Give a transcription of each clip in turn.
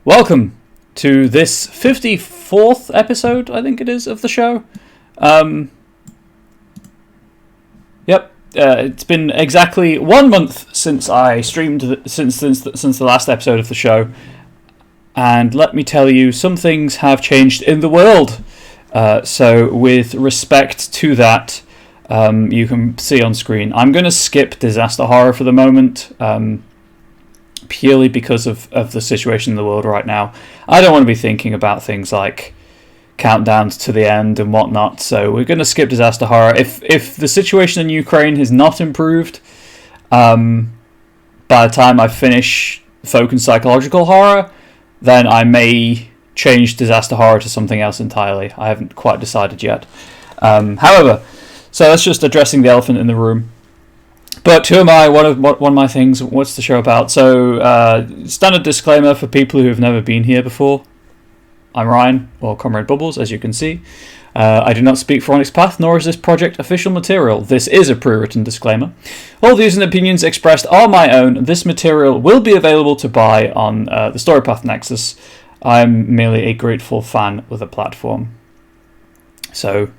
Welcome to this 54th episode, I think it is, of the show. It's been exactly 1 month since I streamed, since the last episode of the show. And let me tell you, some things have changed in the world. So with respect to that, you can see on screen, I'm going to skip disaster horror for the moment, purely because of the situation in the world right now. I don't want to be thinking about things like countdowns to the end and whatnot, so we're going to skip disaster horror. If the situation in Ukraine has not improved by the time I finish folk and psychological horror, then I may change disaster horror to something else entirely. I haven't quite decided yet. However, so that's just addressing the elephant in the room. But who am I? One of my things. What's the show about? So, standard disclaimer for people who have never been here before. I'm Ryan, or Comrade Bubbles, as you can see. I do not speak for Onyx Path, nor is this project official material. This is a pre-written disclaimer. All views and opinions expressed are my own. This material will be available to buy on the StoryPath Nexus. I'm merely a grateful fan of the platform. So,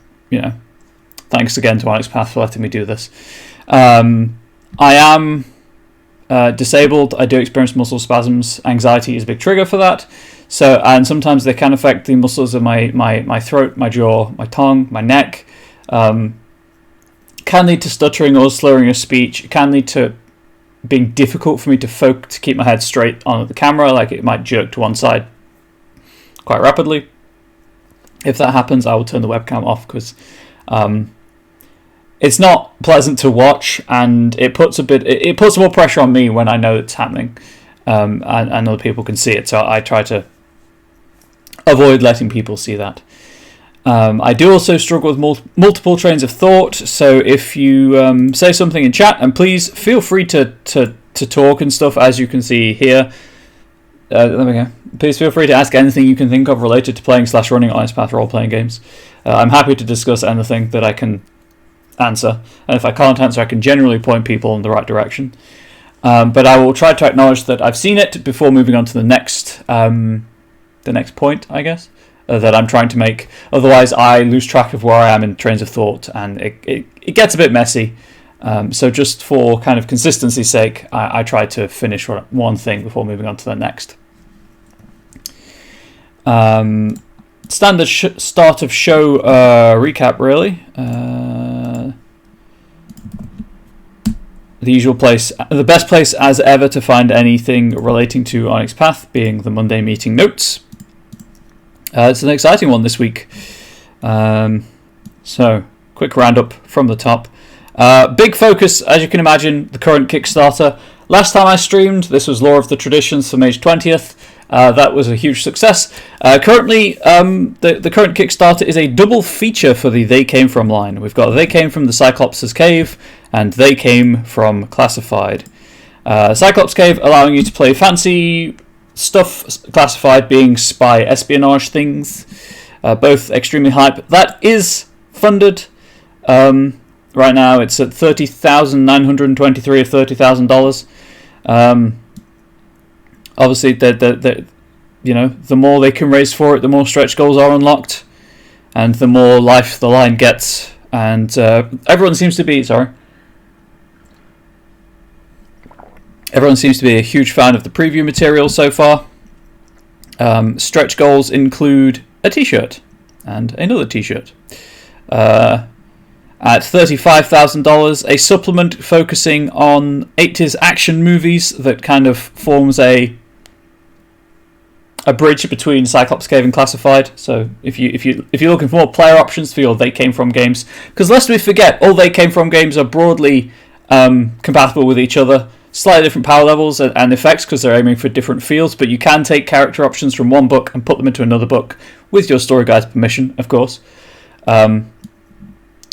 thanks again to Onyx Path for letting me do this. I am disabled. I do experience muscle spasms. Anxiety is a big trigger for that. So, and sometimes they can affect the muscles of my throat, my jaw, my tongue, my neck. Can lead to stuttering or slurring of speech. It can lead to being difficult for me to keep my head straight on the camera. Like, it might jerk to one side quite rapidly. If that happens, I will turn the webcam off, because it's not pleasant to watch, and it puts more pressure on me when I know it's happening, and other people can see it. So I try to avoid letting people see that. I do also struggle with multiple trains of thought. So if you say something in chat, and please feel free to talk and stuff, as you can see here. There we go. Please feel free to ask anything you can think of related to playing/running Onyx Path role-playing games. I'm happy to discuss anything that I can answer, and if I can't answer, I can generally point people in the right direction. But I will try to acknowledge that I've seen it before moving on to the next point, I guess, that I'm trying to make. Otherwise, I lose track of where I am in trains of thought, and it gets a bit messy. So just for kind of consistency's sake, I try to finish one thing before moving on to the next. Standard start of show recap, really. The usual place, the best place as ever to find anything relating to Onyx Path being the Monday meeting notes. It's an exciting one this week. So, quick roundup from the top. Big focus, as you can imagine, the current Kickstarter. Last time I streamed, this was Lore of the Traditions for May 20th. That was a huge success. Currently, the current Kickstarter is a double feature for the They Came From line. We've got They Came From the Cyclops' Cave, and They Came From Classified. Cyclops Cave allowing you to play fancy stuff, Classified being spy espionage things. Both extremely hype. That is funded. Right now it's at $30,923 of $30,000. Obviously, the more they can raise for it, the more stretch goals are unlocked, and the more life the line gets. And everyone seems to be a huge fan of the preview material so far. Stretch goals include a T-shirt and another T-shirt. At $35,000, a supplement focusing on 80s action movies that kind of forms a bridge between Cyclops Cave and Classified. So if you're looking for more player options for your They Came From games, because lest we forget, all They Came From games are broadly compatible with each other, slightly different power levels and effects because they're aiming for different fields, but you can take character options from one book and put them into another book with your story guide's permission, of course.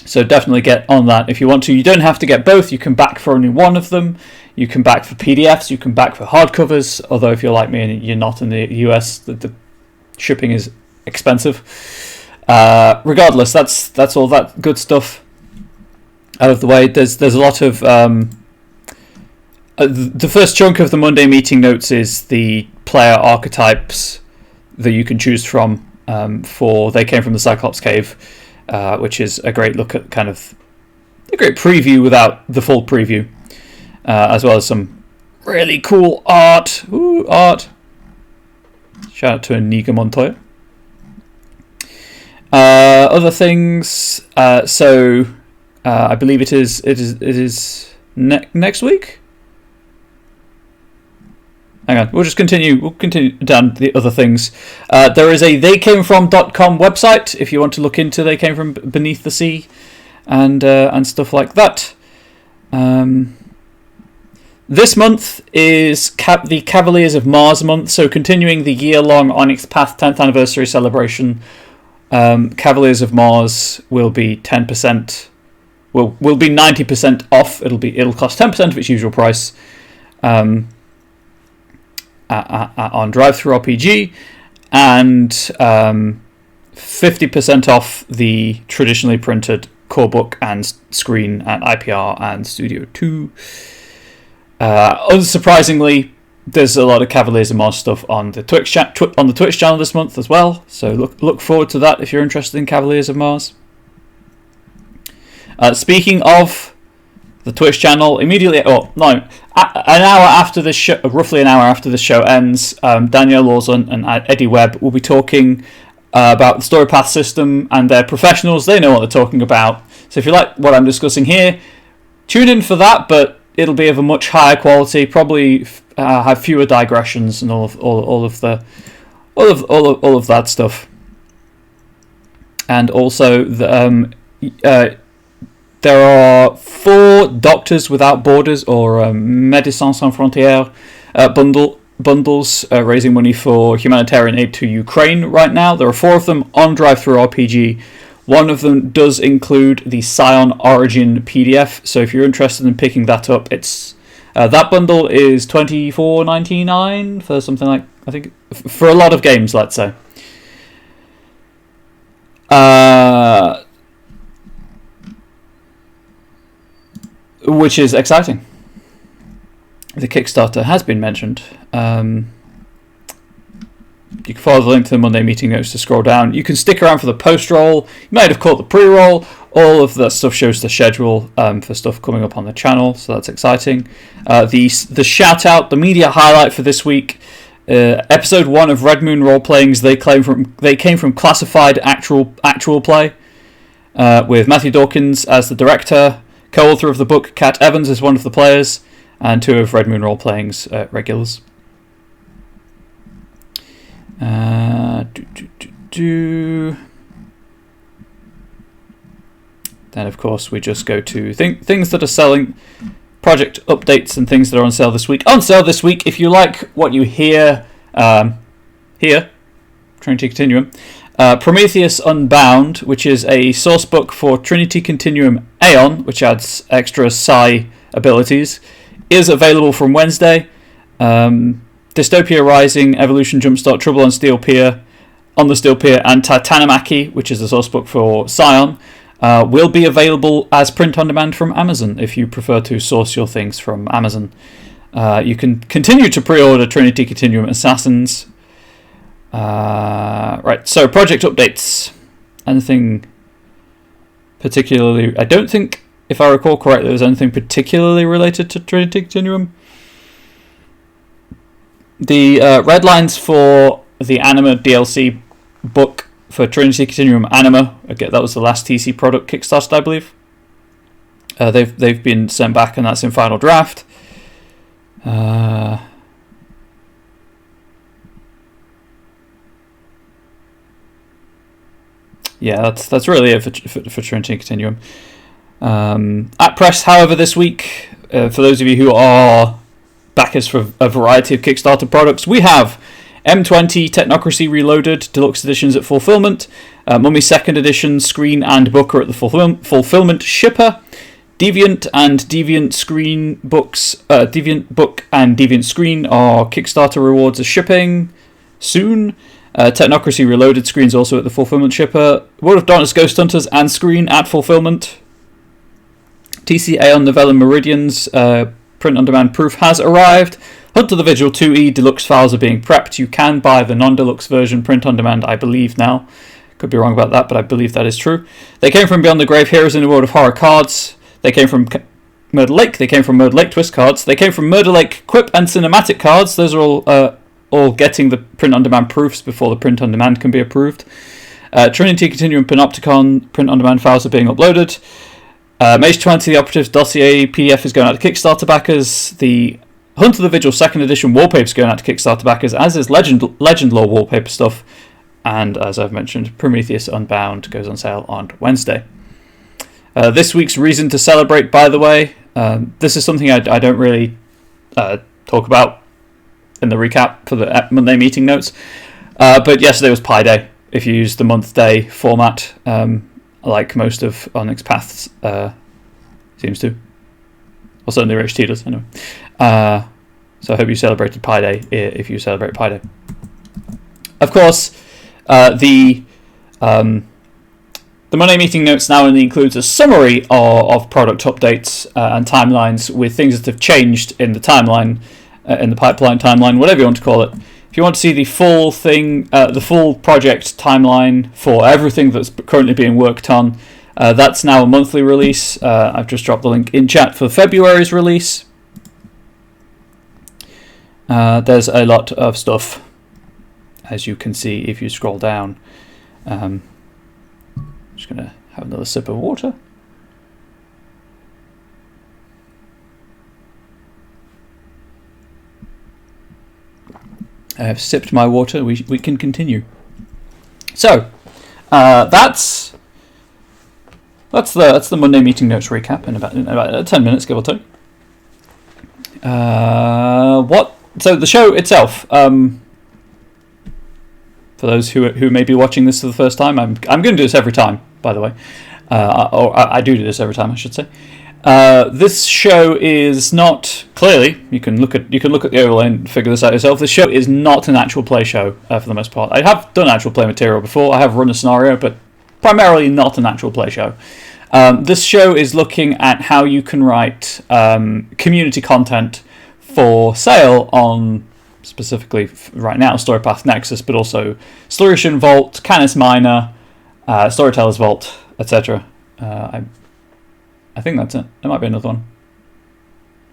So definitely get on that if you want to. You don't have to get both. You can back for only one of them. You can back for PDFs. You can back for hardcovers. Although if you're like me and you're not in the US, the shipping is expensive. Regardless, that's all that good stuff out of the way. There's a lot of the first chunk of the Monday meeting notes is the player archetypes that you can choose from for They Came from the Cyclops Cave, which is a great look at kind of a great preview without the full preview, as well as some really cool art. Ooh, art. Shout out to Inigo Montoya. Other things. So I believe it is next week. Hang on, we'll continue down the other things. There is a theycamefrom.com website if you want to look into They Came From Beneath the Sea and stuff like that. This month is the Cavaliers of Mars month, so continuing the year-long Onyx Path 10th anniversary celebration, Cavaliers of Mars will be 10%. Will be 90% off. It'll cost 10% of its usual price. On DriveThruRPG, and 50% off the traditionally printed core book and screen at IPR and Studio 2. Unsurprisingly, there's a lot of Cavaliers of Mars stuff on the Twitch channel this month as well. So look forward to that if you're interested in Cavaliers of Mars. Speaking of the Twitch channel, roughly an hour after this show ends, Danielle Lawson and Eddie Webb will be talking about the story path system, and they're professionals. They know what they're talking about. So if you like what I'm discussing here, tune in for that. But it'll be of a much higher quality. Probably have fewer digressions and all of that stuff. And also there are 4 Doctors Without Borders, or Médecins Sans Frontières bundles raising money for humanitarian aid to Ukraine right now. There are 4 of them on DriveThruRPG. One of them does include the Scion Origin PDF, so if you're interested in picking that up, it's that bundle is $24.99 for something like, I think, for a lot of games, let's say. Which is exciting. The Kickstarter has been mentioned. You can follow the link to the Monday meeting notes to scroll down. You can stick around for the post-roll. You might have caught the pre-roll. All of that stuff shows the schedule for stuff coming up on the channel, so that's exciting. The shout-out, the media highlight for this week, episode 1 of Red Moon Role-Playing's They Came From Classified Actual Play, with Matthew Dawkins as the director. Co-author of the book, Kat Evans, is one of the players, and 2 of Red Moon Role-Playing's regulars. Then, of course, we just go to things that are selling, project updates, and things that are on sale this week. On sale this week, if you like what you hear here, Trinity Continuum, Prometheus Unbound, which is a source book for Trinity Continuum Aeon, which adds extra psi abilities, is available from Wednesday. Dystopia Rising, Evolution Jumpstart, Trouble on the Steel Pier, and Titanomachy, which is a source book for Scion, will be available as print on demand from Amazon if you prefer to source your things from Amazon. You can continue to pre-order Trinity Continuum Assassins. Right, so project updates. Anything particularly... I don't think, if I recall correctly, there's anything particularly related to Trinity Continuum. The red lines for the Anima DLC book for Trinity Continuum Anima, okay, that was the last TC product kickstarted, I believe. They've been sent back, and that's in final draft. Yeah, that's really it for Trinity Continuum. At press, however, this week, for those of you who are backers for a variety of Kickstarter products, we have M20 Technocracy Reloaded Deluxe Editions at Fulfillment, Mummy 2nd Edition Screen and Book are at the Fulfillment Shipper, Deviant and Deviant Screen books, Deviant Book and Deviant Screen are Kickstarter rewards are shipping soon. Technocracy Reloaded screens also at the Fulfillment Shipper. World of Darkness Ghost Hunters and Screen at Fulfillment. TC Aeon Novella Meridians print on demand proof has arrived. Hunt of the Vigil 2E Deluxe files are being prepped. You can buy the non-deluxe version print on demand, I believe now. Could be wrong about that, but I believe that is true. They came from Beyond the Grave, Heroes in the World of Horror cards. They came from Murder Lake. They came from Murder Lake Twist cards. They came from Murder Lake Quip and Cinematic cards. Those are all getting the print on demand proofs before the print on demand can be approved. Trinity Continuum Panopticon print on demand files are being uploaded. Mage 20, the Operatives Dossier PDF is going out to Kickstarter backers. The Hunt of the Vigil 2nd edition wallpaper is going out to Kickstarter backers, as is Legend Lore wallpaper stuff. And as I've mentioned, Prometheus Unbound goes on sale on Wednesday. This week's reason to celebrate, by the way, this is something I don't really talk about in the recap for the Monday meeting notes. But yesterday was Pi Day, if you use the month-day format, like most of Onyx Paths seems to. Or certainly RHT does, anyway. So I hope you celebrated Pi Day, if you celebrate Pi Day. Of course, the Monday meeting notes now only includes a summary of product updates and timelines with things that have changed in the timeline, in the pipeline timeline, whatever you want to call it. If you want to see the full thing, the full project timeline for everything that's currently being worked on, that's now a monthly release. I've just dropped the link in chat for February's release. There's a lot of stuff, as you can see if you scroll down. Just going to have another sip of water. I have sipped my water. We can continue. So that's the Monday meeting notes recap in about 10 minutes, give or take. So the show itself. For those who may be watching this for the first time, I'm going to do this every time, by the way. I do this every time, I should say. This show is not, clearly, you can look at the overlay and figure this out yourself. This show is not an actual play show for the most part. I have done actual play material before. I have run a scenario, but primarily not an actual play show. This show is looking at how you can write community content for sale on, specifically right now, Storypath Nexus, but also Solution Vault, Canis Minor, Storyteller's Vault, etc. I think that's it. There might be another one.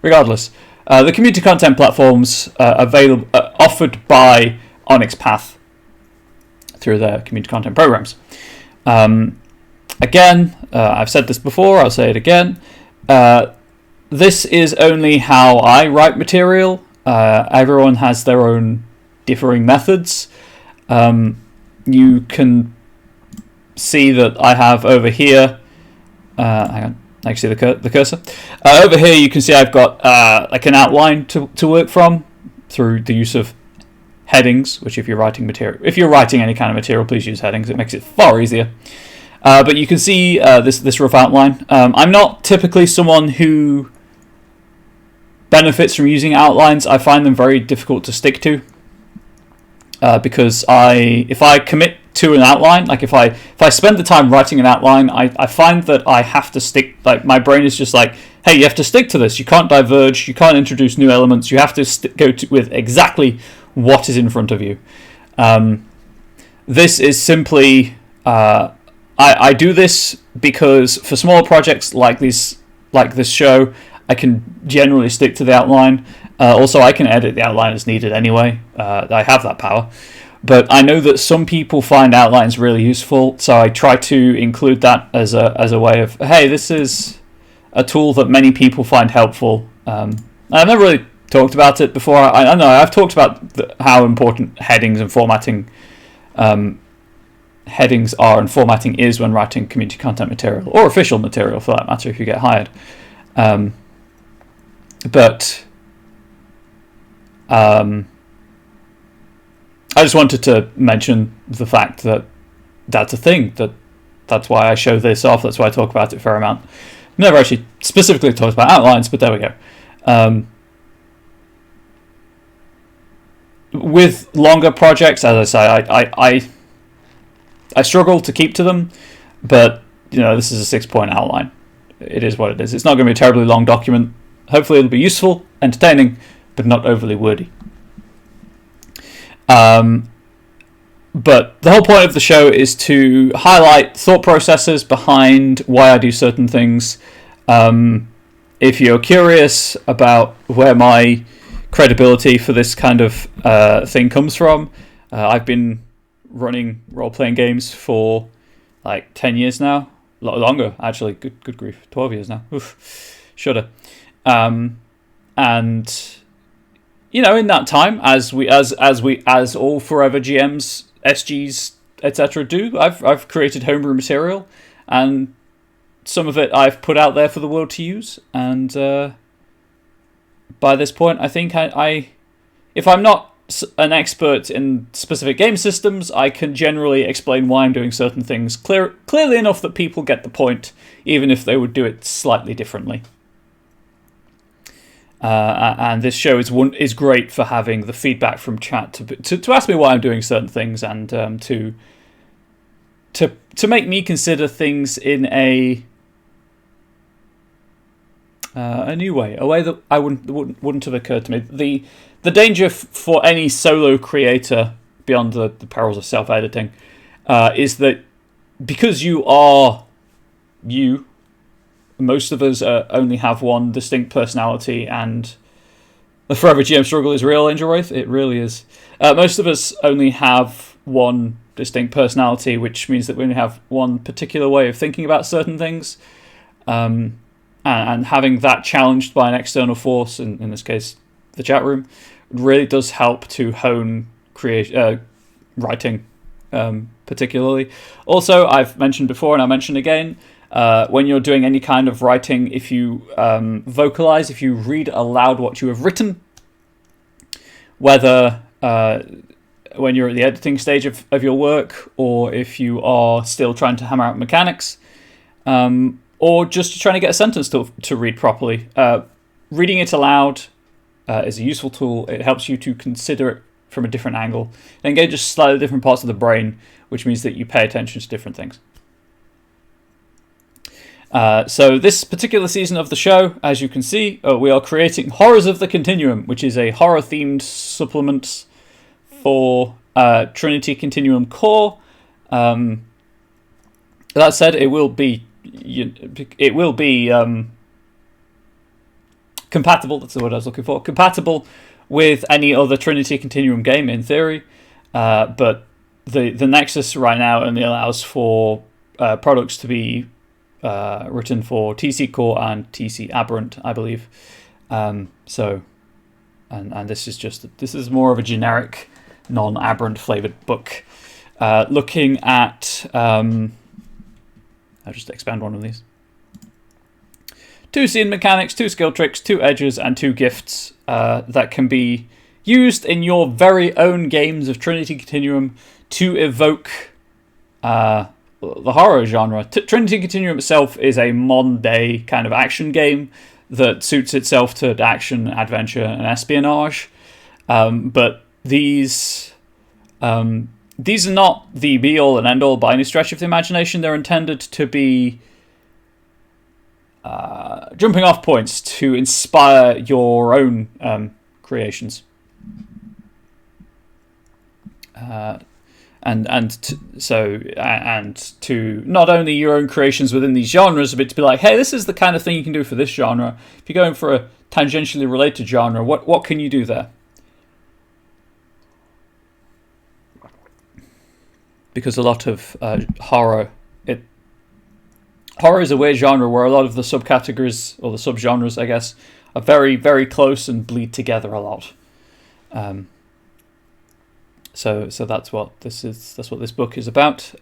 Regardless, the community content platforms available offered by Onyx Path through their community content programs. Again, I've said this before, I'll say it again. This is only how I write material. Everyone has their own differing methods. You can see that I have over here, hang on, I can see the cursor. Over here you can see I've got like an outline to work from through the use of headings, which if you're writing any kind of material, please use headings. It makes it far easier. But you can see this rough outline. I'm not typically someone who benefits from using outlines. I find them very difficult to stick to because if I commit to an outline, like if I spend the time writing an outline, I find that I have to stick. Like my brain is just like, hey, you have to stick to this. You can't diverge. You can't introduce new elements. You have to go with exactly what is in front of you. This is simply I do this because for smaller projects like this show, I can generally stick to the outline. Also, I can edit the outline as needed anyway. I have that power. But I know that some people find outlines really useful, so I try to include that as a way of, hey, this is a tool that many people find helpful. I've never really talked about it before. I know I've talked about how important headings and formatting headings are and formatting is when writing community content material, or official material for that matter if you get hired. But I just wanted to mention the fact that that's a thing, that's why I show this off, that's why I talk about it a fair amount. Never actually specifically talked about outlines, but there we go. With longer projects, as I say, I struggle to keep to them, but this is a 6-point outline. It is what it is. It's not going to be a terribly long document. Hopefully it'll be useful, entertaining, but not overly wordy. But the whole point of the show is to highlight thought processes behind why I do certain things. If you're curious about where my credibility for this kind of thing comes from, I've been running role-playing games for like 10 years now. A lot longer, actually. Good grief. 12 years now. Oof. Shudder. And in that time, as all forever GMs, SGs, etc. do, I've created homebrew material, and some of it I've put out there for the world to use. And by this point, I think I if I'm not an expert in specific game systems, I can generally explain why I'm doing certain things clearly enough that people get the point, even if they would do it slightly differently. And this show is great for having the feedback from chat to ask me why I'm doing certain things, and to make me consider things in a new way, a way that I wouldn't have occurred to me. The danger for any solo creator, beyond the perils of self-editing, is that because you are you, most of us only have one distinct personality, and the Forever GM struggle is real, Angel Wraith. It really is. Most of us only have one distinct personality, which means that we only have one particular way of thinking about certain things. And having that challenged by an external force, in this case, the chat room, really does help to hone writing, particularly. Also, I've mentioned before, and I'll mention again, when you're doing any kind of writing, if you vocalize, if you read aloud what you have written, whether when you're at the editing stage of your work, or if you are still trying to hammer out mechanics, or just trying to get a sentence to read properly, reading it aloud is a useful tool. It helps you to consider it from a different angle. It engages slightly different parts of the brain, which means that you pay attention to different things. So this particular season of the show, as you can see, we are creating Horrors of the Continuum, which is a horror-themed supplement for Trinity Continuum Core. That said, it will be compatible. That's the word I was looking for. Compatible with any other Trinity Continuum game in theory, but the Nexus right now only allows for products to be written for TC Core and TC Aberrant, I believe. So this is more of a generic, non-Aberrant flavored book, looking at. I'll just expand one of these. 2 scene mechanics, 2 skill tricks, 2 edges, and 2 gifts that can be used in your very own games of Trinity Continuum to evoke the horror genre. Trinity Continuum itself is a modern-day kind of action game that suits itself to action, adventure, and espionage. But these are not the be-all and end-all by any stretch of the imagination. They're intended to be jumping off points to inspire your own creations. And to not only your own creations within these genres, but to be like, hey, this is the kind of thing you can do for this genre. If you're going for a tangentially related genre, what can you do there? Because a lot of horror is a weird genre where a lot of the subcategories, or the subgenres, I guess, are very, very close and bleed together a lot. So that's what this is. That's what this book is about.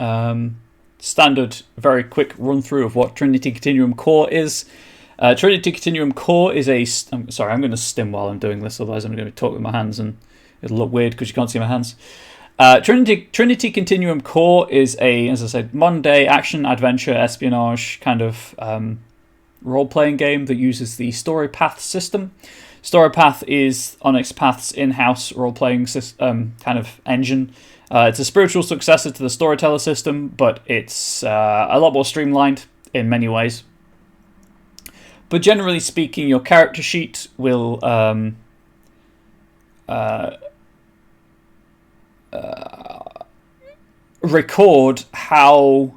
Standard, very quick run through of what Trinity Continuum Core is. Trinity Continuum Core is I'm going to stim while I'm doing this, otherwise I'm going to talk with my hands and it'll look weird because you can't see my hands. Trinity Continuum Core is as I said, modern-day action, adventure, espionage kind of role-playing game that uses the Story Path system. Story Path is Onyx Path's in-house role-playing system, kind of engine. It's a spiritual successor to the Storyteller system, but it's a lot more streamlined in many ways. But generally speaking, your character sheet will record how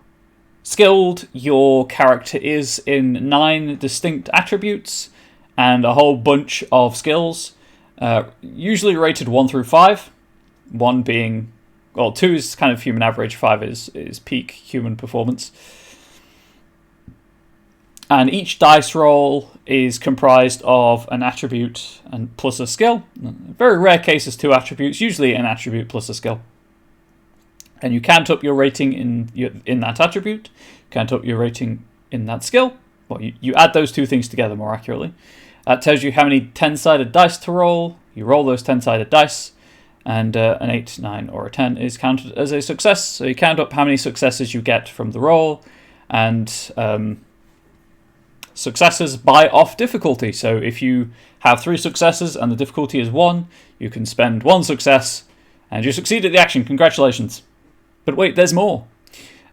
skilled your character is in 9 distinct attributes and a whole bunch of skills, usually rated 1 through 5. 1 being, well, 2 is kind of human average, 5 is peak human performance. And each dice roll is comprised of an attribute and plus a skill. In very rare cases, 2 attributes, usually an attribute plus a skill. And you count up your rating in that attribute, count up your rating in that skill. Well, you add those 2 things together more accurately. That tells you how many 10-sided dice to roll. You roll those 10-sided dice, and an 8, 9, or a 10 is counted as a success. So you count up how many successes you get from the roll, and successes buy off difficulty. So if you have 3 successes and the difficulty is 1, you can spend 1 success and you succeed at the action. Congratulations. But wait, there's more.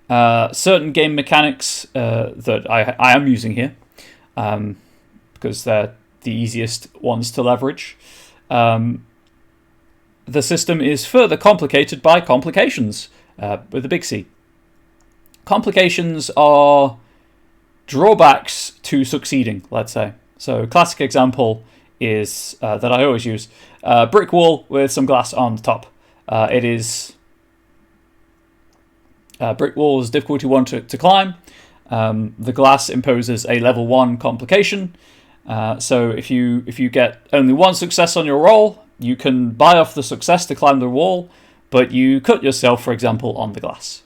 Certain game mechanics that I am using here, because they're the easiest ones to leverage. The system is further complicated by complications, with a big C. Complications are drawbacks to succeeding, let's say. So a classic example is, that I always use, brick wall with some glass on the top. It is brick wall is difficulty 1 to climb. The glass imposes a level 1 complication. So if you get only 1 success on your roll, you can buy off the success to climb the wall, but you cut yourself, for example, on the glass.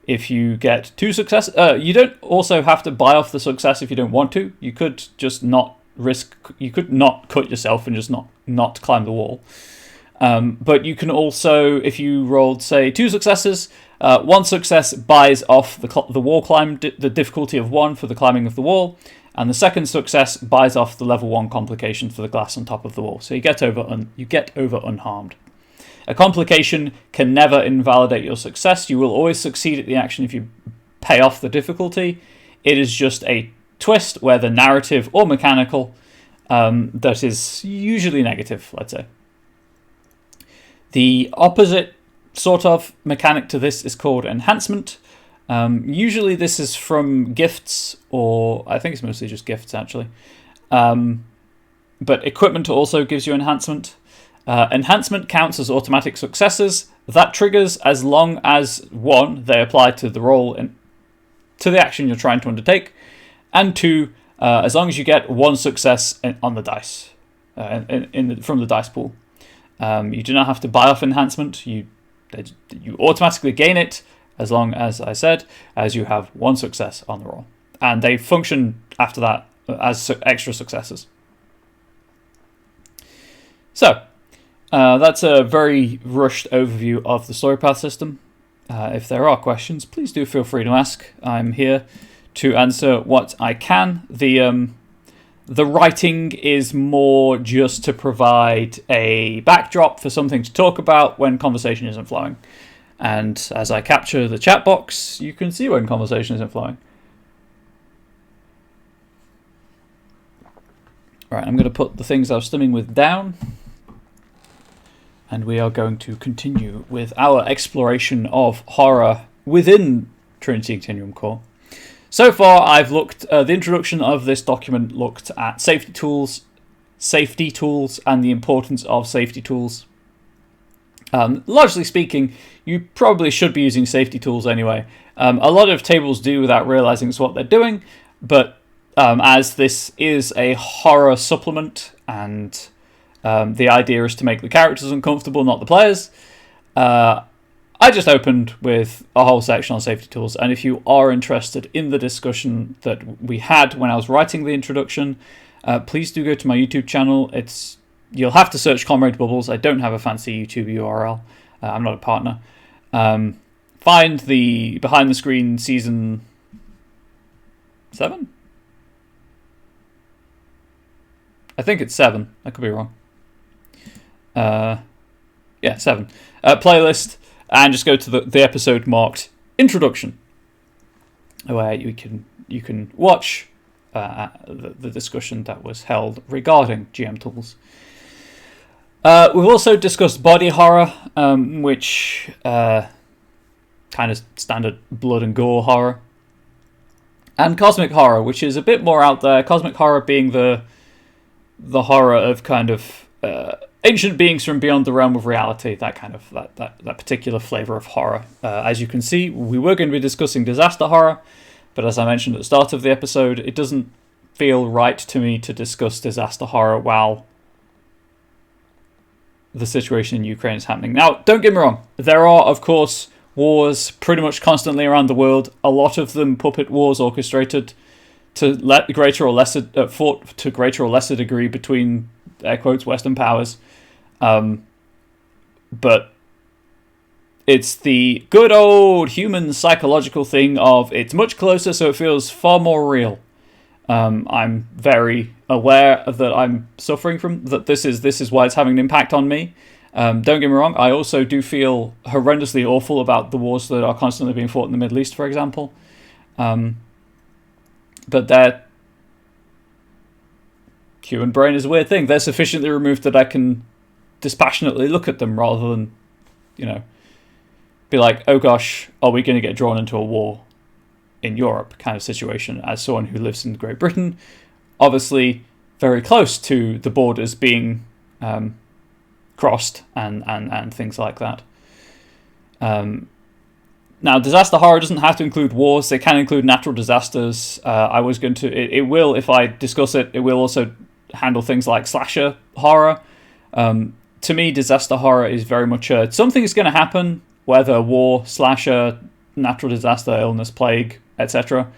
If you get 2 successes, you don't also have to buy off the success if you don't want to. You could just not risk. You could not cut yourself and just not climb the wall. But you can also, if you rolled, say, 2 successes, 1 success buys off the wall climb, the difficulty of 1 for the climbing of the wall, and the second success buys off the level 1 complication for the glass on top of the wall. So you get over unharmed. A complication can never invalidate your success. You will always succeed at the action if you pay off the difficulty. It is just a twist, whether narrative or mechanical, that is usually negative, let's say. The opposite sort of mechanic to this is called enhancement. Usually this is from gifts, or I think it's mostly just gifts, actually. But equipment also gives you enhancement. Enhancement counts as automatic successes. That triggers as long as 1, they apply to the roll and to the action you're trying to undertake, and 2, as long as you get 1 success on the dice, from the dice pool. You do not have to buy off enhancement. You automatically gain it as long as, I said, as you have 1 success on the roll. And they function after that as extra successes. So, that's a very rushed overview of the story path system. If there are questions, please do feel free to ask. I'm here to answer what I can. The writing is more just to provide a backdrop for something to talk about when conversation isn't flowing. And as I capture the chat box, you can see when conversation isn't flowing. Right, I'm going to put the things I was stimming with down. And we are going to continue with our exploration of horror within Trinity Continuum Core. So far, I've looked. The introduction of this document looked at safety tools, and the importance of safety tools. Largely speaking, you probably should be using safety tools anyway. A lot of tables do without realizing it's what they're doing, but as this is a horror supplement, and the idea is to make the characters uncomfortable, not the players, I just opened with a whole section on safety tools, and if you are interested in the discussion that we had when I was writing the introduction, please do go to my YouTube channel. You'll have to search Comrade Bubbles. I don't have a fancy YouTube URL. I'm not a partner. Find the Behind the Screen Season 7? I think it's 7. I could be wrong. Yeah, 7. Playlist. And just go to the episode marked Introduction, where you can watch the discussion that was held regarding GM tools. We've also discussed body horror, which kind of standard blood and gore horror, and cosmic horror, which is a bit more out there. Cosmic horror being the horror of kind of ancient beings from beyond the realm of reality, that kind of that particular flavor of horror. As you can see, we were going to be discussing disaster horror, but as I mentioned at the start of the episode, it doesn't feel right to me to discuss disaster horror while the situation in Ukraine is happening. Now, don't get me wrong, there are, of course, wars pretty much constantly around the world, a lot of them puppet wars orchestrated to greater or lesser fought to greater or lesser degree between air quotes Western powers, but it's the good old human psychological thing of it's much closer, so it feels far more real. I'm very aware that I'm suffering from that. This is why it's having an impact on me. Don't get me wrong, I also do feel horrendously awful about the wars that are constantly being fought in the Middle East, for example. But that human brain is a weird thing. They're sufficiently removed that I can dispassionately look at them rather than, be like, oh gosh, are we going to get drawn into a war in Europe kind of situation, as someone who lives in Great Britain, obviously very close to the borders being crossed and things like that. Now, disaster horror doesn't have to include wars. They can include natural disasters. It will, if I discuss it, it will also handle things like slasher horror. To me, disaster horror is very much something is going to happen, whether war, slasher, natural disaster, illness, plague, etc.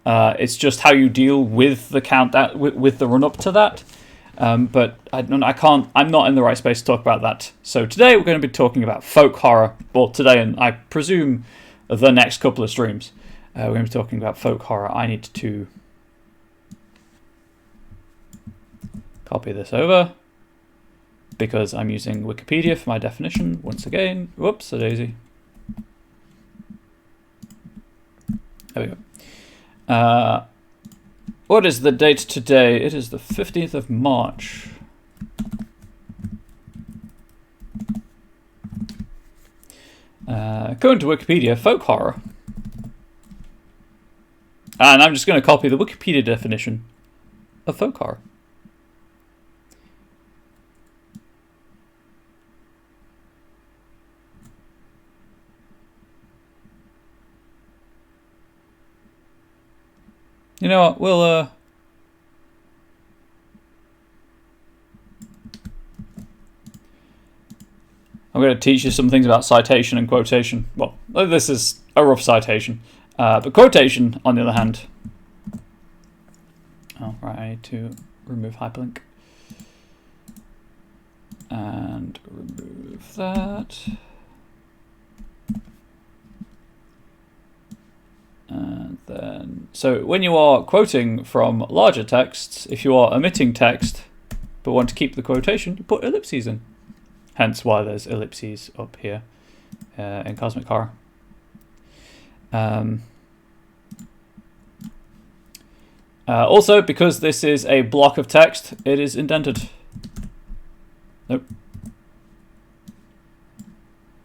It's just how you deal with the with the run up to that. But I'm not in the right space to talk about that. So today we're going to be talking about folk horror. Well, today, and I presume the next couple of streams, we're going to be talking about folk horror. I need to copy this over because I'm using Wikipedia for my definition once again. Whoops, a daisy. There we go. What is the date today? It is the 15th of March. Going to Wikipedia, folk horror. And I'm just going to copy the Wikipedia definition of folk horror. You know what, we'll I'm going to teach you some things about citation and quotation. Well, this is a rough citation. But quotation, on the other hand... Oh, right, I need to remove hyperlink. And remove that. And then... So, when you are quoting from larger texts, if you are omitting text, but want to keep the quotation, you put ellipses in. Hence why there's ellipses up here in Cosmic Horror. Also, because this is a block of text, it is indented. Nope.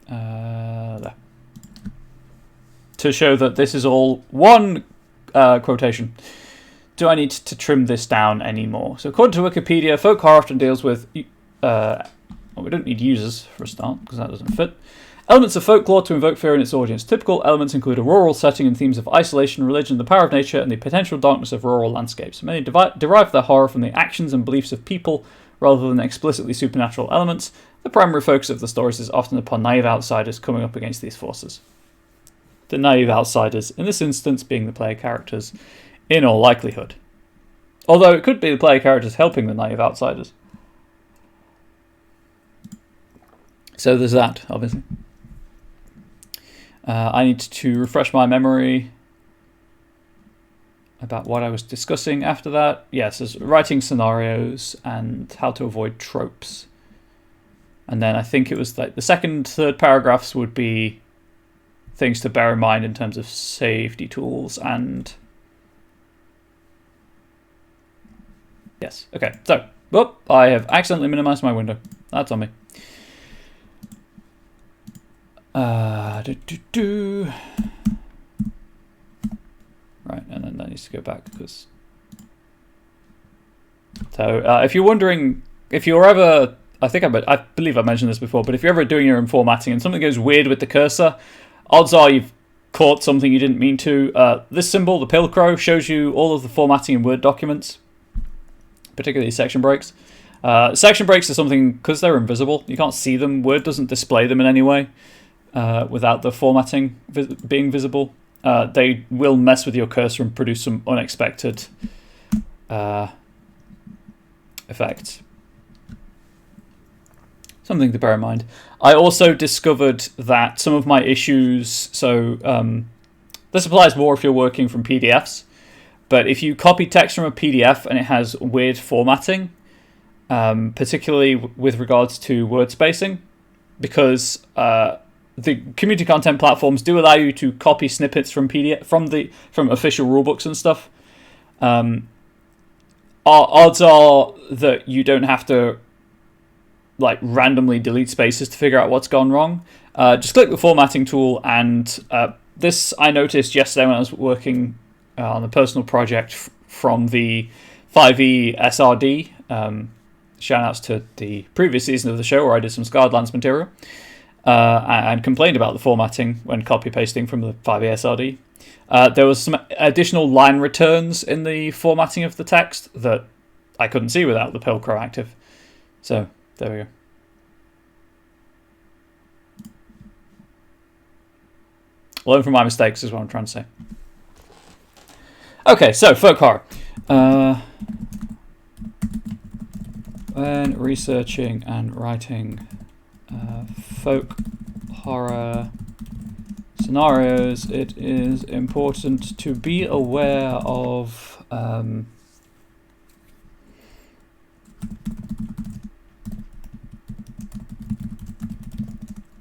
There. To show that this is all one quotation. Do I need to trim this down anymore? So according to Wikipedia, folk horror often deals with... Well, we don't need users for a start, because that doesn't fit. Elements of folklore to invoke fear in its audience. Typical elements include a rural setting and themes of isolation, religion, the power of nature, and the potential darkness of rural landscapes. Many derive their horror from the actions and beliefs of people, rather than explicitly supernatural elements. The primary focus of the stories is often upon naive outsiders coming up against these forces. The naive outsiders, in this instance, being the player characters, in all likelihood. Although it could be the player characters helping the naive outsiders. So there's that, obviously. I need to refresh my memory about what I was discussing after that. Yes, there's writing scenarios and how to avoid tropes. And then I think it was like the second, third paragraphs would be things to bear in mind in terms of safety tools and... Yes, okay, so, I have accidentally minimized my window. That's on me. Right, and then that needs to go back because. So if you're wondering, if you're ever, I believe I mentioned this before, but if you're ever doing your own formatting and something goes weird with the cursor, odds are you've caught something you didn't mean to. This symbol, the pilcrow, shows you all of the formatting in Word documents, particularly section breaks. Section breaks are something, because they're invisible, you can't see them. Word doesn't display them in any way without the formatting being visible. They will mess with your cursor and produce some unexpected effects. Something to bear in mind. I also discovered that some of my issues, this applies more if you're working from PDFs, but if you copy text from a PDF and it has weird formatting, particularly with regards to word spacing, because the community content platforms do allow you to copy snippets from PDF from official rulebooks and stuff. Odds are that you don't have to randomly delete spaces to figure out what's gone wrong. Just click the formatting tool, and this I noticed yesterday when I was working on a personal project from the 5e SRD. Shout outs to the previous season of the show where I did some Scarred Lands material and complained about the formatting when copy pasting from the 5e SRD. There was some additional line returns in the formatting of the text that I couldn't see without the pilcrow active. So there we go. Learn from my mistakes is what I'm trying to say. Okay, so folk horror. When researching and writing folk horror scenarios, it is important to be aware of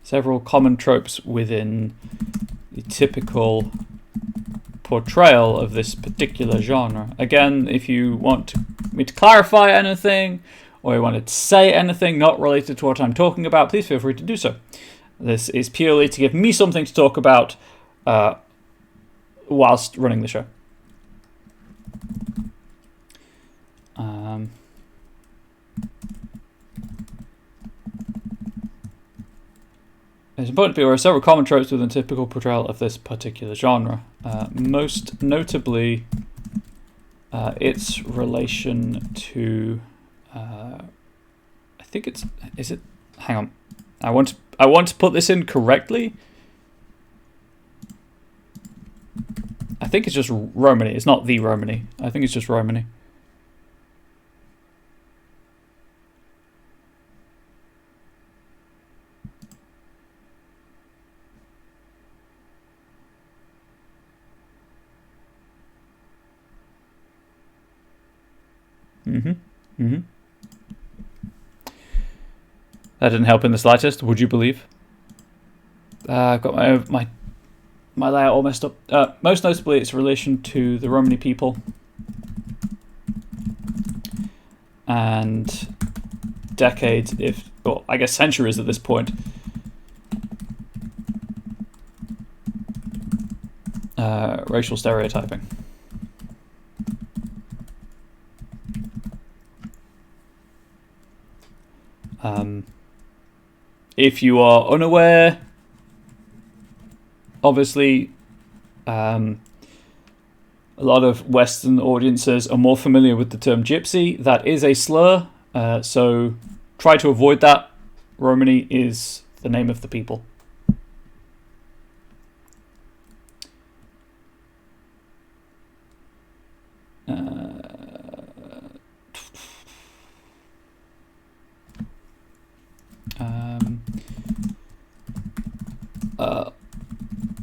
several common tropes within the typical portrayal of this particular genre. Again, if you want me to clarify anything or you wanted to say anything not related to what I'm talking about, please feel free to do so. This is purely to give me something to talk about whilst running the show. It's important to be aware of several common tropes within typical portrayal of this particular genre. Most notably, its relation to... I think it's... Is it... Hang on. I want to put this in correctly. I think it's just Romany. It's not the Romany. I think it's just Romany. That didn't help in the slightest, would you believe? I've got my layout all messed up. Most notably, its relation to the Romani people and decades, I guess centuries at this point, racial stereotyping. If you are unaware, obviously, a lot of Western audiences are more familiar with the term gypsy. That is a slur, so try to avoid that. Romani is the name of the people.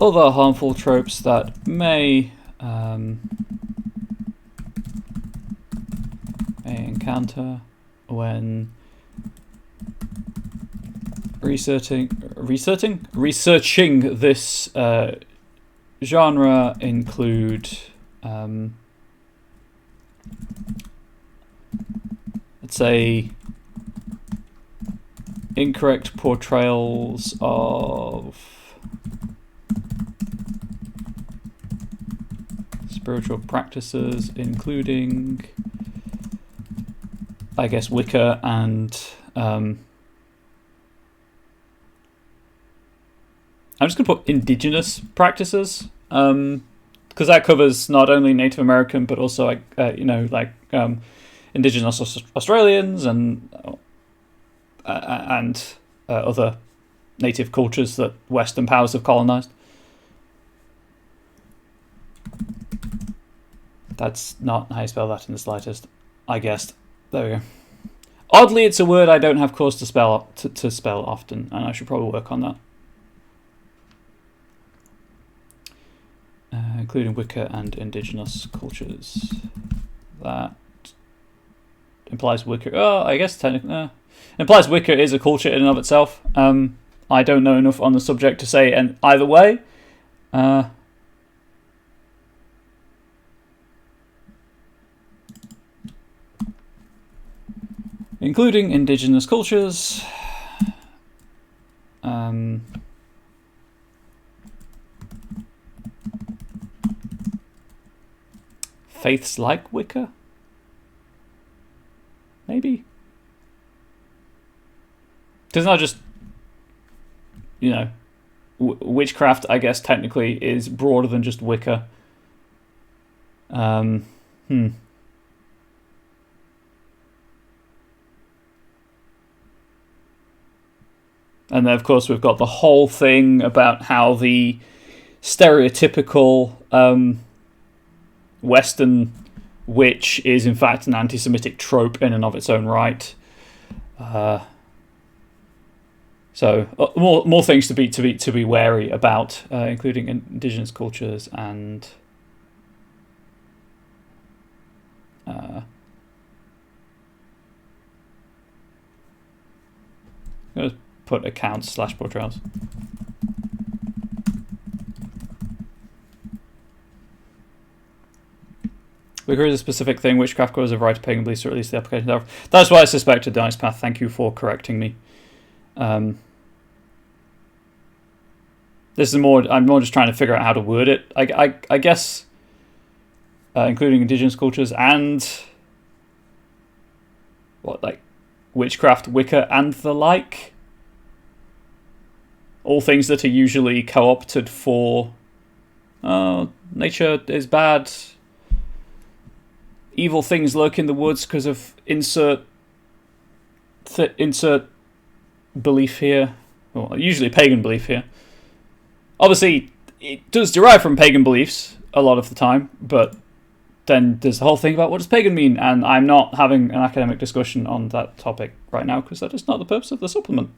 Other harmful tropes that may encounter when researching this genre include let's say incorrect portrayals of spiritual practices, including, I guess, Wicca and I'm just going to put indigenous practices, because that covers not only Native American but also indigenous Australians and other native cultures that Western powers have colonized. That's not how you spell that in the slightest, I guessed. There we go. Oddly, it's a word I don't have cause to spell often, and I should probably work on that. Including Wicca and indigenous cultures. That implies Wicca. Oh, I guess technically, implies Wicca is a culture in and of itself. I don't know enough on the subject to say either way. Including indigenous cultures. Faiths like Wicca? Maybe? Because not just, witchcraft, I guess, technically is broader than just Wicca. And then, of course, we've got the whole thing about how the stereotypical Western witch is, in fact, an anti-Semitic trope in and of its own right. So more things to be wary about, including indigenous cultures and I'm going to put accounts / portrayals. Wicca is a specific thing. Witchcraft covers a variety of pagan beliefs, or at least the application thereof. That's what I suspected, the Onyx Path. Thank you for correcting me. This is more. I'm more just trying to figure out how to word it. I guess, including indigenous cultures and witchcraft, Wicca, and the like. All things that are usually co-opted for. Nature is bad. Evil things lurk in the woods because of insert belief here, or usually pagan belief here. Obviously, it does derive from pagan beliefs a lot of the time, but then there's the whole thing about what does pagan mean, and I'm not having an academic discussion on that topic right now because that is not the purpose of the supplement.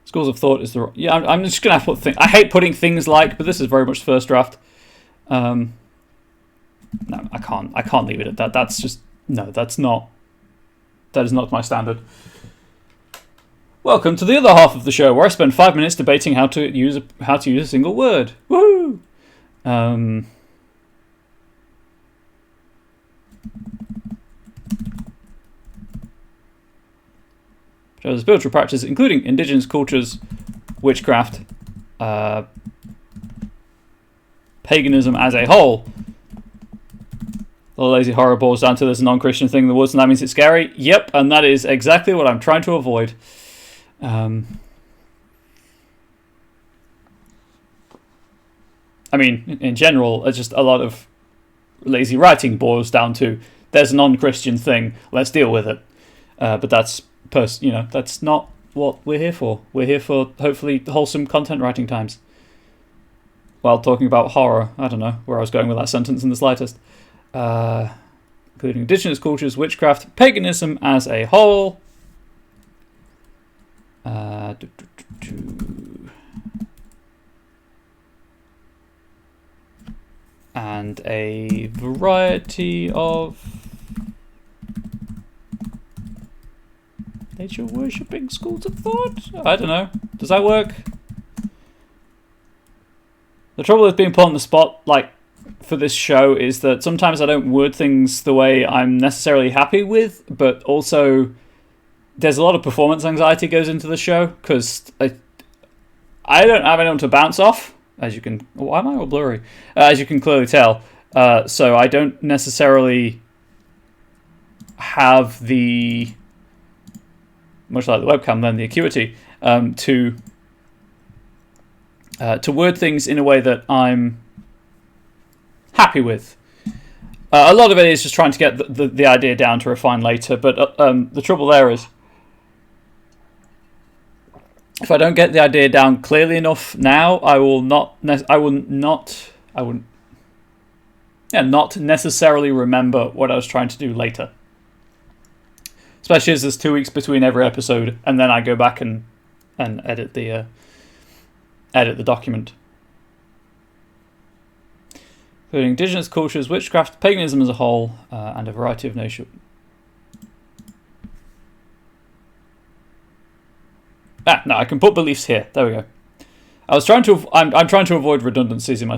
Schools of thought is the... Yeah, I'm just going to have to put things... I hate putting things like, but this is very much first draft. No, I can't leave it at that. That's just... No, that's not... That is not my standard. Welcome to the other half of the show, where I spend 5 minutes debating how to use a single word. Woohoo! Shows spiritual practices, including indigenous cultures, witchcraft, paganism as a whole. The lazy horror boils down to there's a non-Christian thing in the woods, and that means it's scary. Yep, and that is exactly what I'm trying to avoid. I mean, in general, it's just a lot of lazy writing boils down to there's a non-Christian thing, let's deal with it. But that's that's not what we're here for. We're here for hopefully wholesome content writing times. While talking about horror, I don't know where I was going with that sentence in the slightest. Including indigenous cultures, witchcraft, paganism as a whole. And a variety of nature worshipping schools of thought? I don't know. Does that work? The trouble with being put on the spot, like, for this show is that sometimes I don't word things the way I'm necessarily happy with, but also there's a lot of performance anxiety goes into the show because I don't have anyone to bounce off, as you can... Why am I all blurry? As you can clearly tell. So I don't necessarily have the... much like the webcam then, the acuity to word things in a way that I'm happy with. A lot of it is just trying to get the idea down to refine later, but the trouble there is if I don't get the idea down clearly enough now, I will not necessarily remember what I was trying to do later. Especially as there's 2 weeks between every episode, and then I go back and edit the document. Including indigenous cultures, witchcraft, paganism as a whole, and a variety of nature. No, I can put beliefs here. There we go. I'm trying to avoid redundancies in my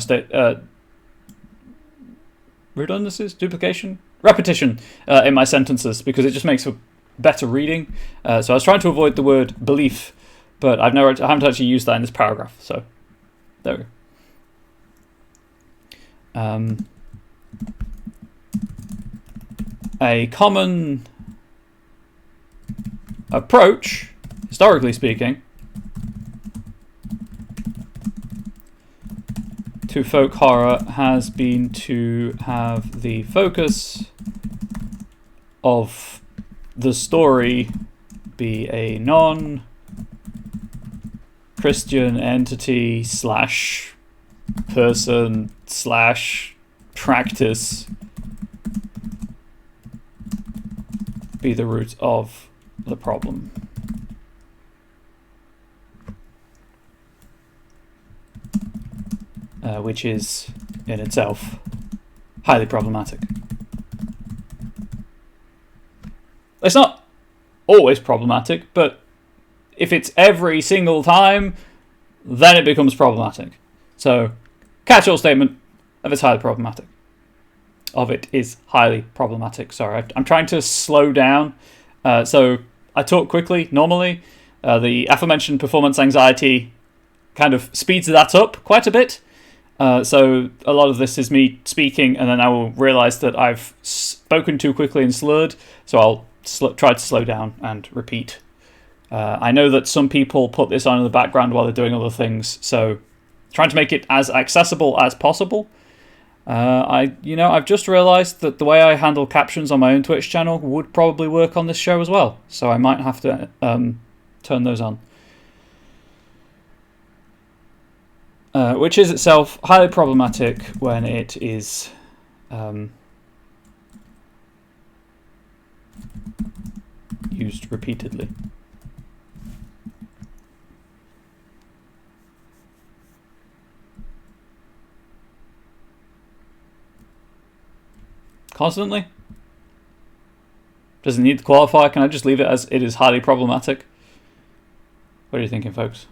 redundancies, duplication, repetition in my sentences because it just makes for better reading. So I was trying to avoid the word belief, but I haven't actually used that in this paragraph. So there we go. A common approach, historically speaking, to folk horror has been to have the focus of the story be a non-Christian entity / person / practice be the root of the problem. Which is in itself highly problematic. It's not always problematic, but if it's every single time, then it becomes problematic. So, catch-all statement of it's highly problematic. Sorry, I'm trying to slow down. So I talk quickly normally. The aforementioned performance anxiety kind of speeds that up quite a bit. So a lot of this is me speaking, and then I will realise that I've spoken too quickly and slurred, so I'll try to slow down and repeat. I know that some people put this on in the background while they're doing other things, so trying to make it as accessible as possible. I've just realised that the way I handle captions on my own Twitch channel would probably work on this show as well, so I might have to turn those on. Which is itself highly problematic when it is used repeatedly. Constantly? Does it need to qualify? Can I just leave it as it is highly problematic? What are you thinking, folks?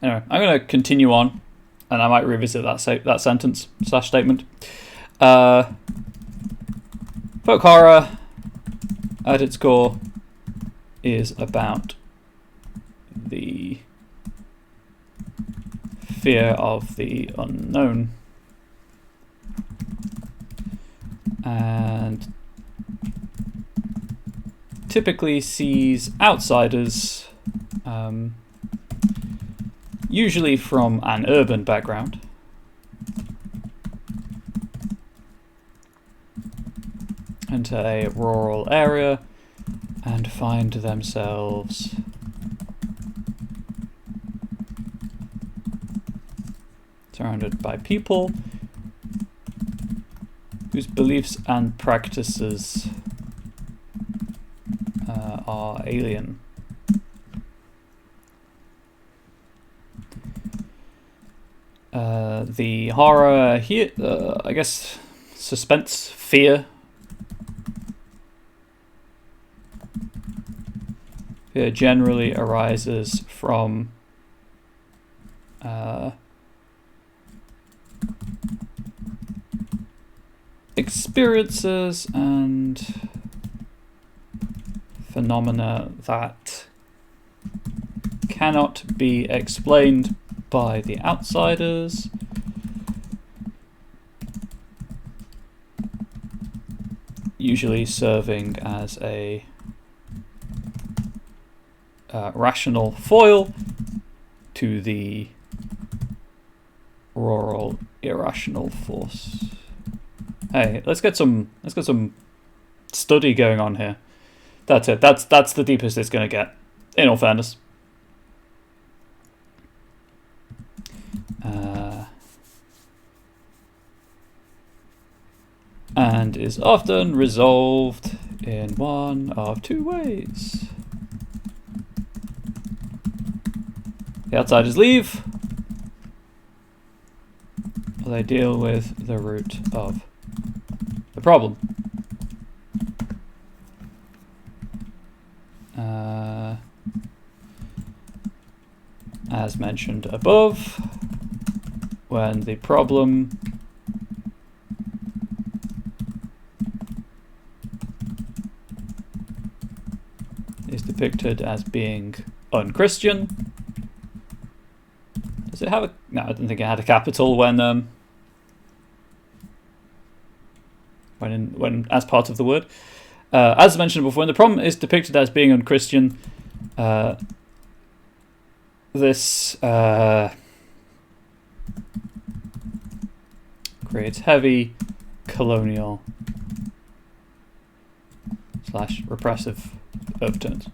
Anyway, I'm going to continue on, and I might revisit that sentence / statement. Folk horror, at its core, is about the fear of the unknown, and typically sees outsiders, usually from an urban background, into a rural area and find themselves surrounded by people whose beliefs and practices are alien. The horror here, I guess, suspense, fear. Fear generally arises from experiences and phenomena that cannot be explained by the outsiders, usually serving as a rational foil to the rural irrational force. Hey, let's get some study going on here. That's it. That's the deepest it's gonna get, in all fairness. And is often resolved in one of two ways. The outsiders leave, or they deal with the root of the problem. As mentioned above, when the problem is depicted as being unchristian. Does it have a... No, I didn't think it had a capital when as part of the word. As mentioned before, when the problem is depicted as being unchristian, this creates heavy colonial / repressive overtones.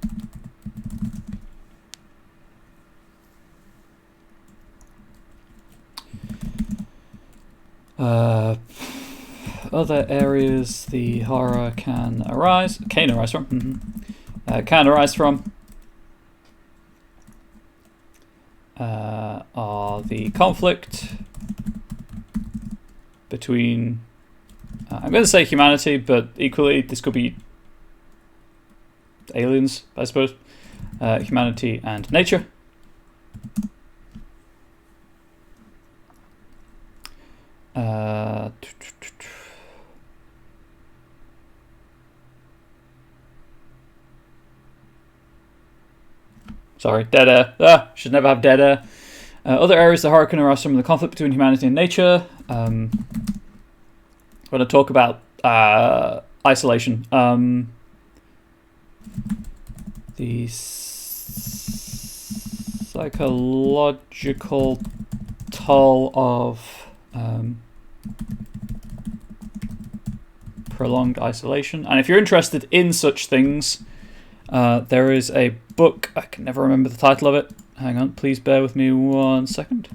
Other areas the horror can arise from are the conflict between I'm going to say humanity, but equally this could be aliens, I suppose. Humanity and nature. Sorry, dead air. Should never have dead air. Other areas the horror can arise from the conflict between humanity and nature. When I talk about isolation, the psychological toll of prolonged isolation. And if you're interested in such things, there is a book, I can never remember the title of it. Hang on, please bear with me 1 second.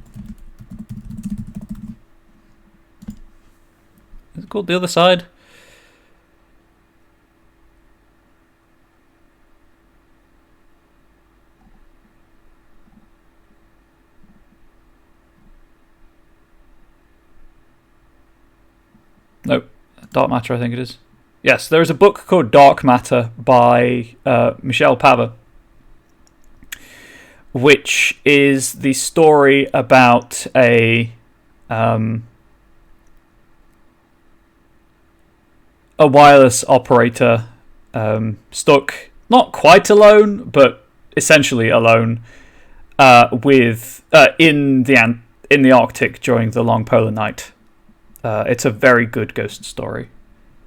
Is it called The Other Side? Nope. Dark Matter, I think it is. Yes, there is a book called Dark Matter by Michelle Pava, which is the story about a wireless operator stuck, not quite alone, but essentially alone, with in the Arctic during the long polar night. It's a very good ghost story.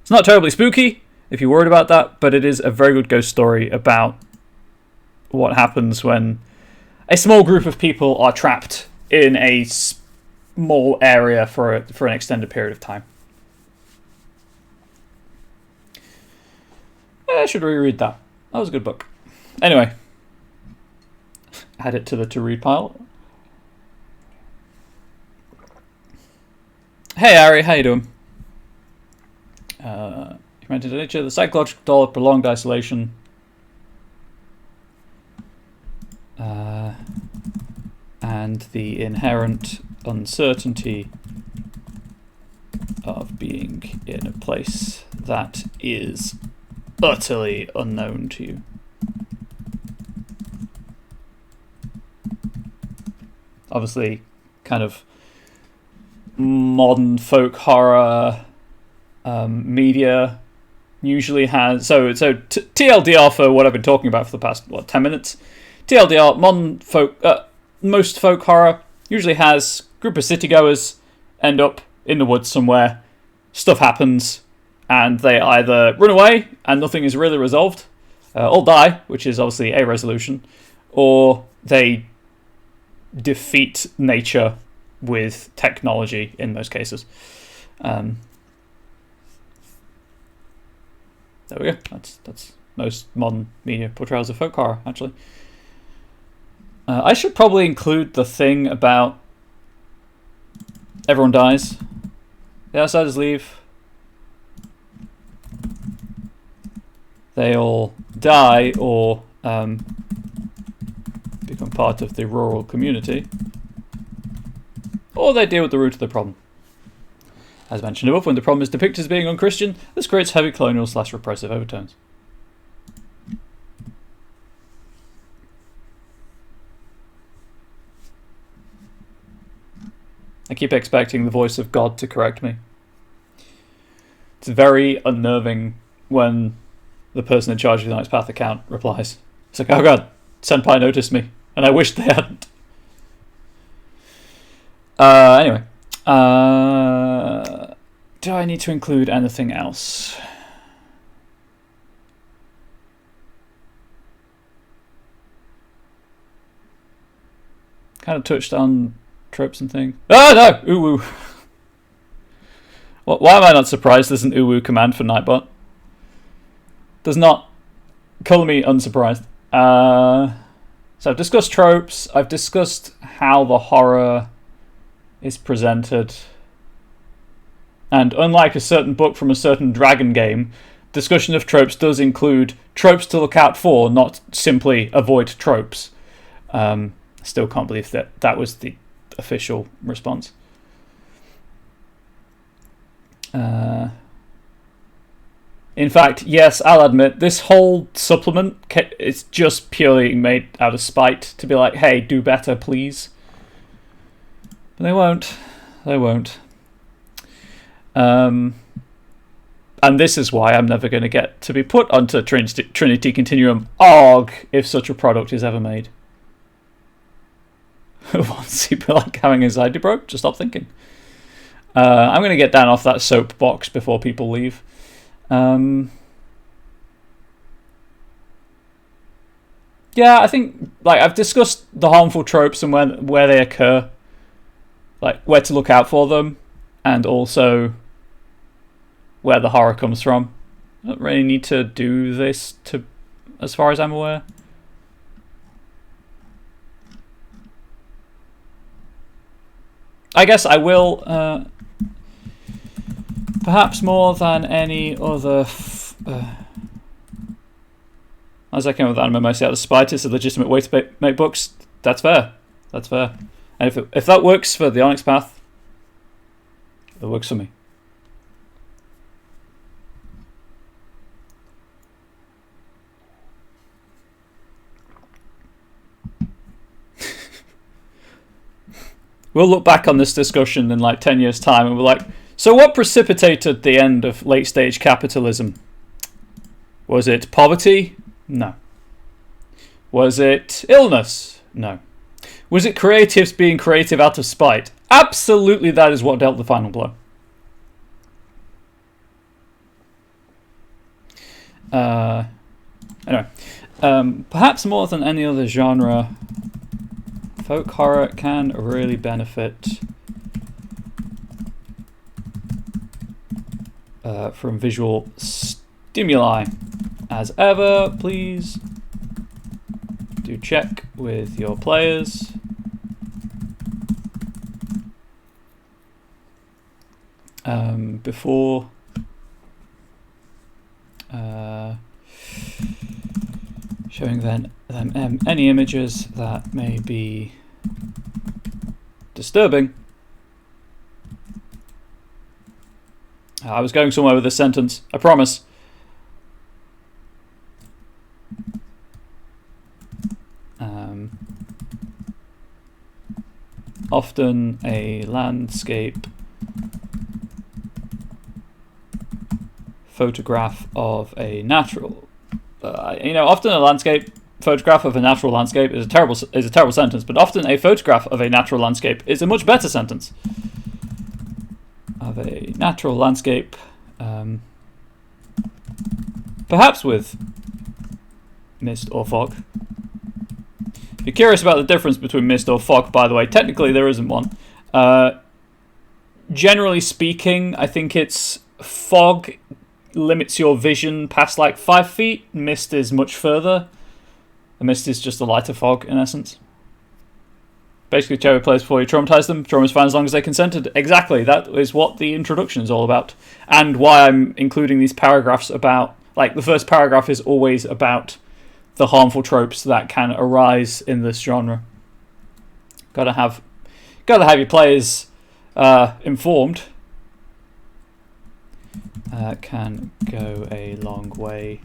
It's not terribly spooky, if you're worried about that, but it is a very good ghost story about what happens when a small group of people are trapped in a small area for an extended period of time. I should reread that. That was a good book. Anyway, add it to the to-read pile. Hey Ari, how you doing? Humanity nature, the psychological toll of prolonged isolation. And the inherent uncertainty of being in a place that is utterly unknown to you. Obviously, kind of modern folk horror media usually has... So TLDR for what I've been talking about for the past, 10 minutes? TLDR, modern folk... most folk horror usually has a group of citygoers end up in the woods somewhere, stuff happens, and they either run away and nothing is really resolved, or die, which is obviously a resolution, or they defeat nature with technology in most cases. There we go. That's most modern media portrayals of folk horror, actually. I should probably include the thing about everyone dies. The outsiders leave. They all die or become part of the rural community. Or they deal with the root of the problem. As mentioned above, when the problem is depicted as being unchristian, this creates heavy colonial/repressive overtones. I keep expecting the voice of God to correct me. It's very unnerving when the person in charge of the Onyx Path account replies. It's like, oh god, Senpai noticed me, and I wish they hadn't. Anyway. Do I need to include anything else? Kind of touched on tropes and things. Oh no! Uwu! Why am I not surprised there's an Uwu command for Nightbot? Does not colour me unsurprised. So I've discussed tropes. I've discussed how the horror is presented. And unlike a certain book from a certain dragon game, discussion of tropes does include tropes to look out for, not simply avoid tropes. Still can't believe that was the official response. In fact, yes, I'll admit, this whole supplement is just purely made out of spite to be like, hey, do better, please. But they won't. They won't. And this is why I'm never going to get to be put onto Trinity Continuum ORG if such a product is ever made. Once you feel like having anxiety, bro, just stop thinking. I'm going to get down off that soapbox before people leave. Yeah, I think I've discussed the harmful tropes and where they occur, like where to look out for them, and also where the horror comes from. I don't really need to do this as far as I'm aware. I guess I will, perhaps more than any other. As I came with anime mostly out of spite, it's a legitimate way to make books. That's fair. That's fair. And if that works for the Onyx Path, it works for me. We'll look back on this discussion in 10 years' time and we're like, so what precipitated the end of late-stage capitalism? Was it poverty? No. Was it illness? No. Was it creatives being creative out of spite? Absolutely, that is what dealt the final blow. Anyway, perhaps more than any other genre, folk horror can really benefit from visual stimuli. As ever, please do check with your players. before showing them any images that may be disturbing. I was going somewhere with this sentence, I promise. Often a landscape photograph of a natural, often a landscape photograph of a natural landscape is a terrible sentence, but often a photograph of a natural landscape is a much better sentence. Of a natural landscape, perhaps with mist or fog. If you're curious about the difference between mist or fog, by the way, technically there isn't one. Generally speaking, I think it's fog limits your vision past like 5 feet. Mist is much further. The mist is just a lighter fog in essence. Basically, cherry players before you traumatize them. Trauma is fine as long as they consented. Exactly, that is what the introduction is all about. And why I'm including these paragraphs about, like, the first paragraph is always about the harmful tropes that can arise in this genre. Gotta have your players informed. Can go a long way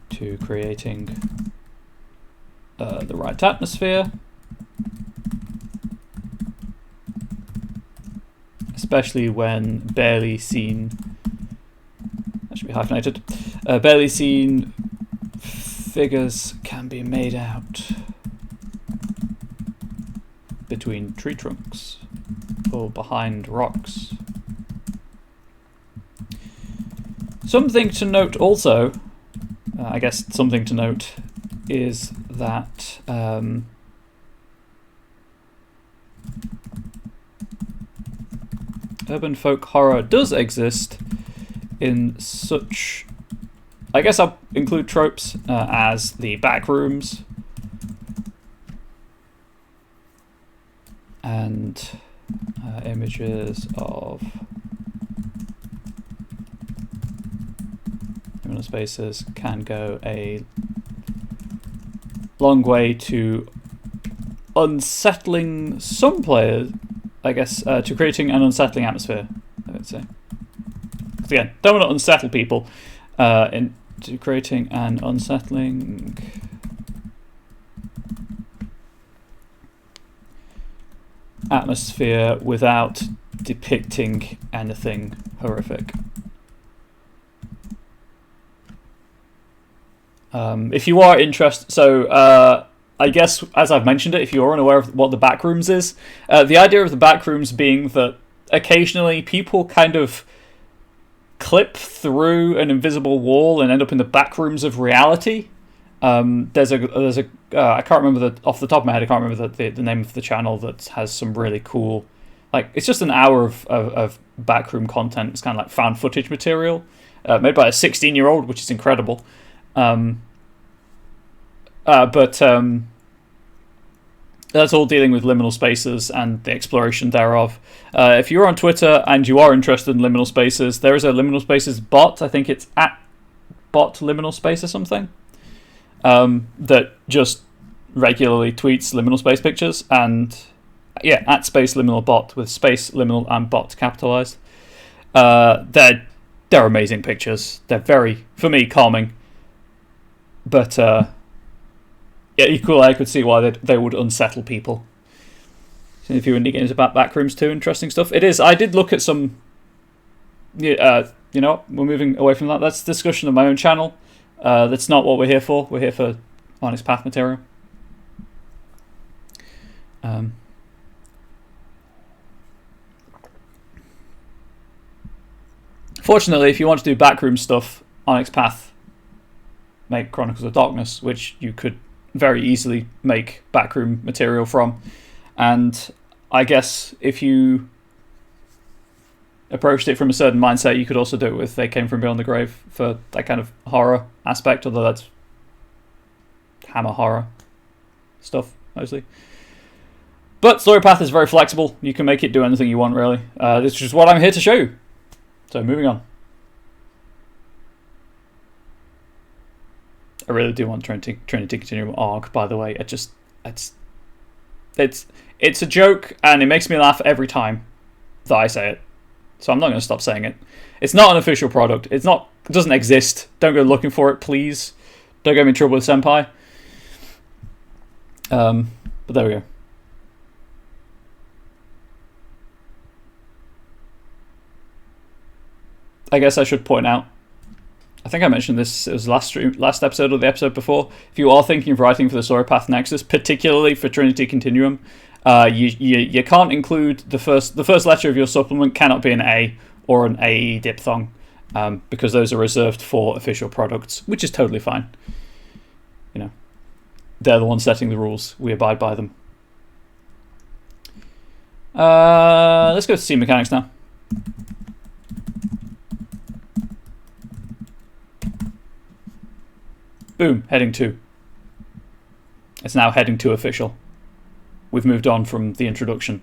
to creating the right atmosphere, especially when barely seen. That should be hyphenated. Barely seen figures can be made out between tree trunks or behind rocks. Something to note also, I guess something to note is that urban folk horror does exist in such, I guess I'll include tropes as the back rooms and images of liminal spaces can go a long way to unsettling some players, I guess, to creating an unsettling atmosphere, I would say. Again, don't want to unsettle people, into creating an unsettling atmosphere without depicting anything horrific. If you are interested, so I guess as I've mentioned it, if you're unaware of what the backrooms is, the idea of the backrooms being that occasionally people kind of clip through an invisible wall and end up in the backrooms of reality. There's a I can't remember off the top of my head. I can't remember the name of the channel that has some really cool, like, it's just an hour of backroom content. It's kind of like found footage material, made by a 16-year-old, which is incredible. But that's all dealing with liminal spaces and the exploration thereof. If you're on Twitter and you are interested in liminal spaces, there is a liminal spaces bot. I think it's at bot liminal space or something, that just regularly tweets liminal space pictures. And yeah, at space liminal bot, with space liminal and bot capitalized. They're amazing pictures. They're very, for me, calming. But yeah, equally, I could see why they would unsettle people. So if you're into games about backrooms too, interesting stuff. It is. I did look at some. You know, we're moving away from that. That's discussion of my own channel. That's not what we're here for. We're here for Onyx Path material. Fortunately, if you want to do backroom stuff, Onyx Path make Chronicles of Darkness, which you could very easily make backroom material from. And I guess if you approached it from a certain mindset, you could also do it with They Came From Beyond the Grave for that kind of horror aspect, although that's Hammer horror stuff mostly. But story path is very flexible. You can make it do anything you want, really. This is just what I'm here to show you. So moving on. I really do want Trinity Continuum arc, by the way. It's a joke, and it makes me laugh every time that I say it. So I'm not going to stop saying it. It's not an official product. It doesn't exist. Don't go looking for it, please. Don't get me in trouble with Senpai. But there we go. I guess I should point out, I think I mentioned this, it was last episode or the episode before. If you are thinking of writing for the Story Path Nexus, particularly for Trinity Continuum, you can't include the first letter of your supplement cannot be an A or an AE diphthong, because those are reserved for official products, which is totally fine. You know, they're the ones setting the rules. We abide by them. Let's go to scene mechanics now. Boom, heading 2. It's now heading 2 official. We've moved on from the introduction.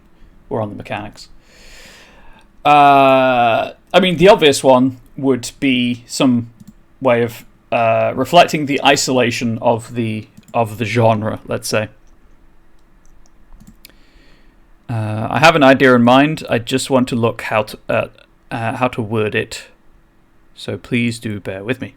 We're on the mechanics. I mean, the obvious one would be some way of reflecting the isolation of the genre, let's say. I have an idea in mind. I just want to look how to word it. So please do bear with me.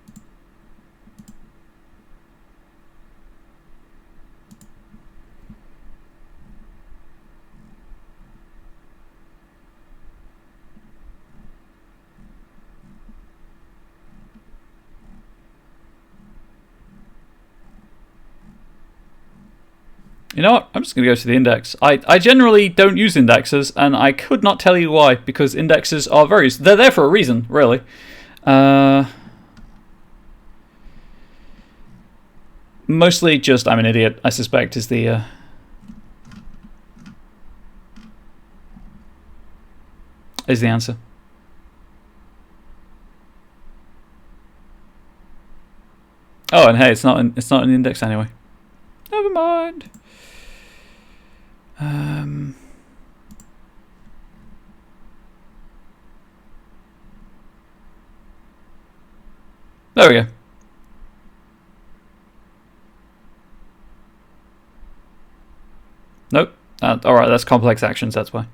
You know what? I'm just going to go to the index. I generally don't use indexes, and I could not tell you why, because indexes are they're there for a reason, really. Mostly just I'm an idiot, I suspect, is the answer. Oh, and hey, it's not an index anyway. Never mind. There we go. Nope. Alright, that's complex actions, that's why.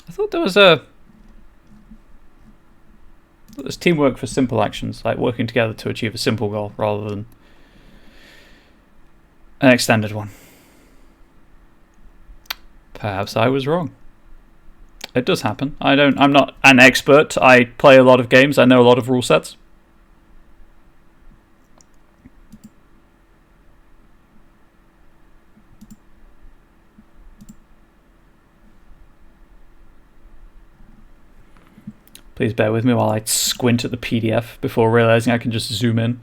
I thought there was there's teamwork for simple actions, like working together to achieve a simple goal rather than an extended one. Perhaps I was wrong. It does happen. I'm not an expert. I play a lot of games. I know a lot of rule sets. Please bear with me while I squint at the PDF before realizing I can just zoom in.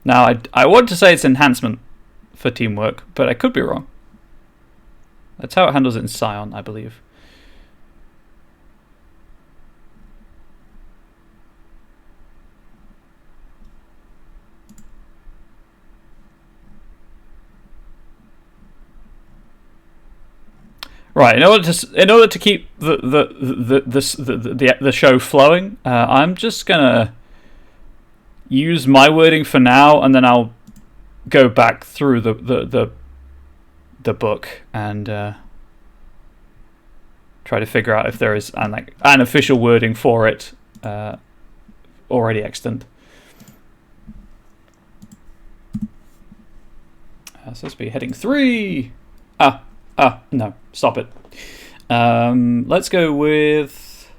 Now, I want to say it's enhancement for teamwork, but I could be wrong. That's how it handles it in Scion, I believe. Right, in order to keep the show flowing, I'm just gonna use my wording for now, and then I'll go back through the book and try to figure out if there is an official wording for it already extant. So let's be heading 3. No, stop it. Let's go with...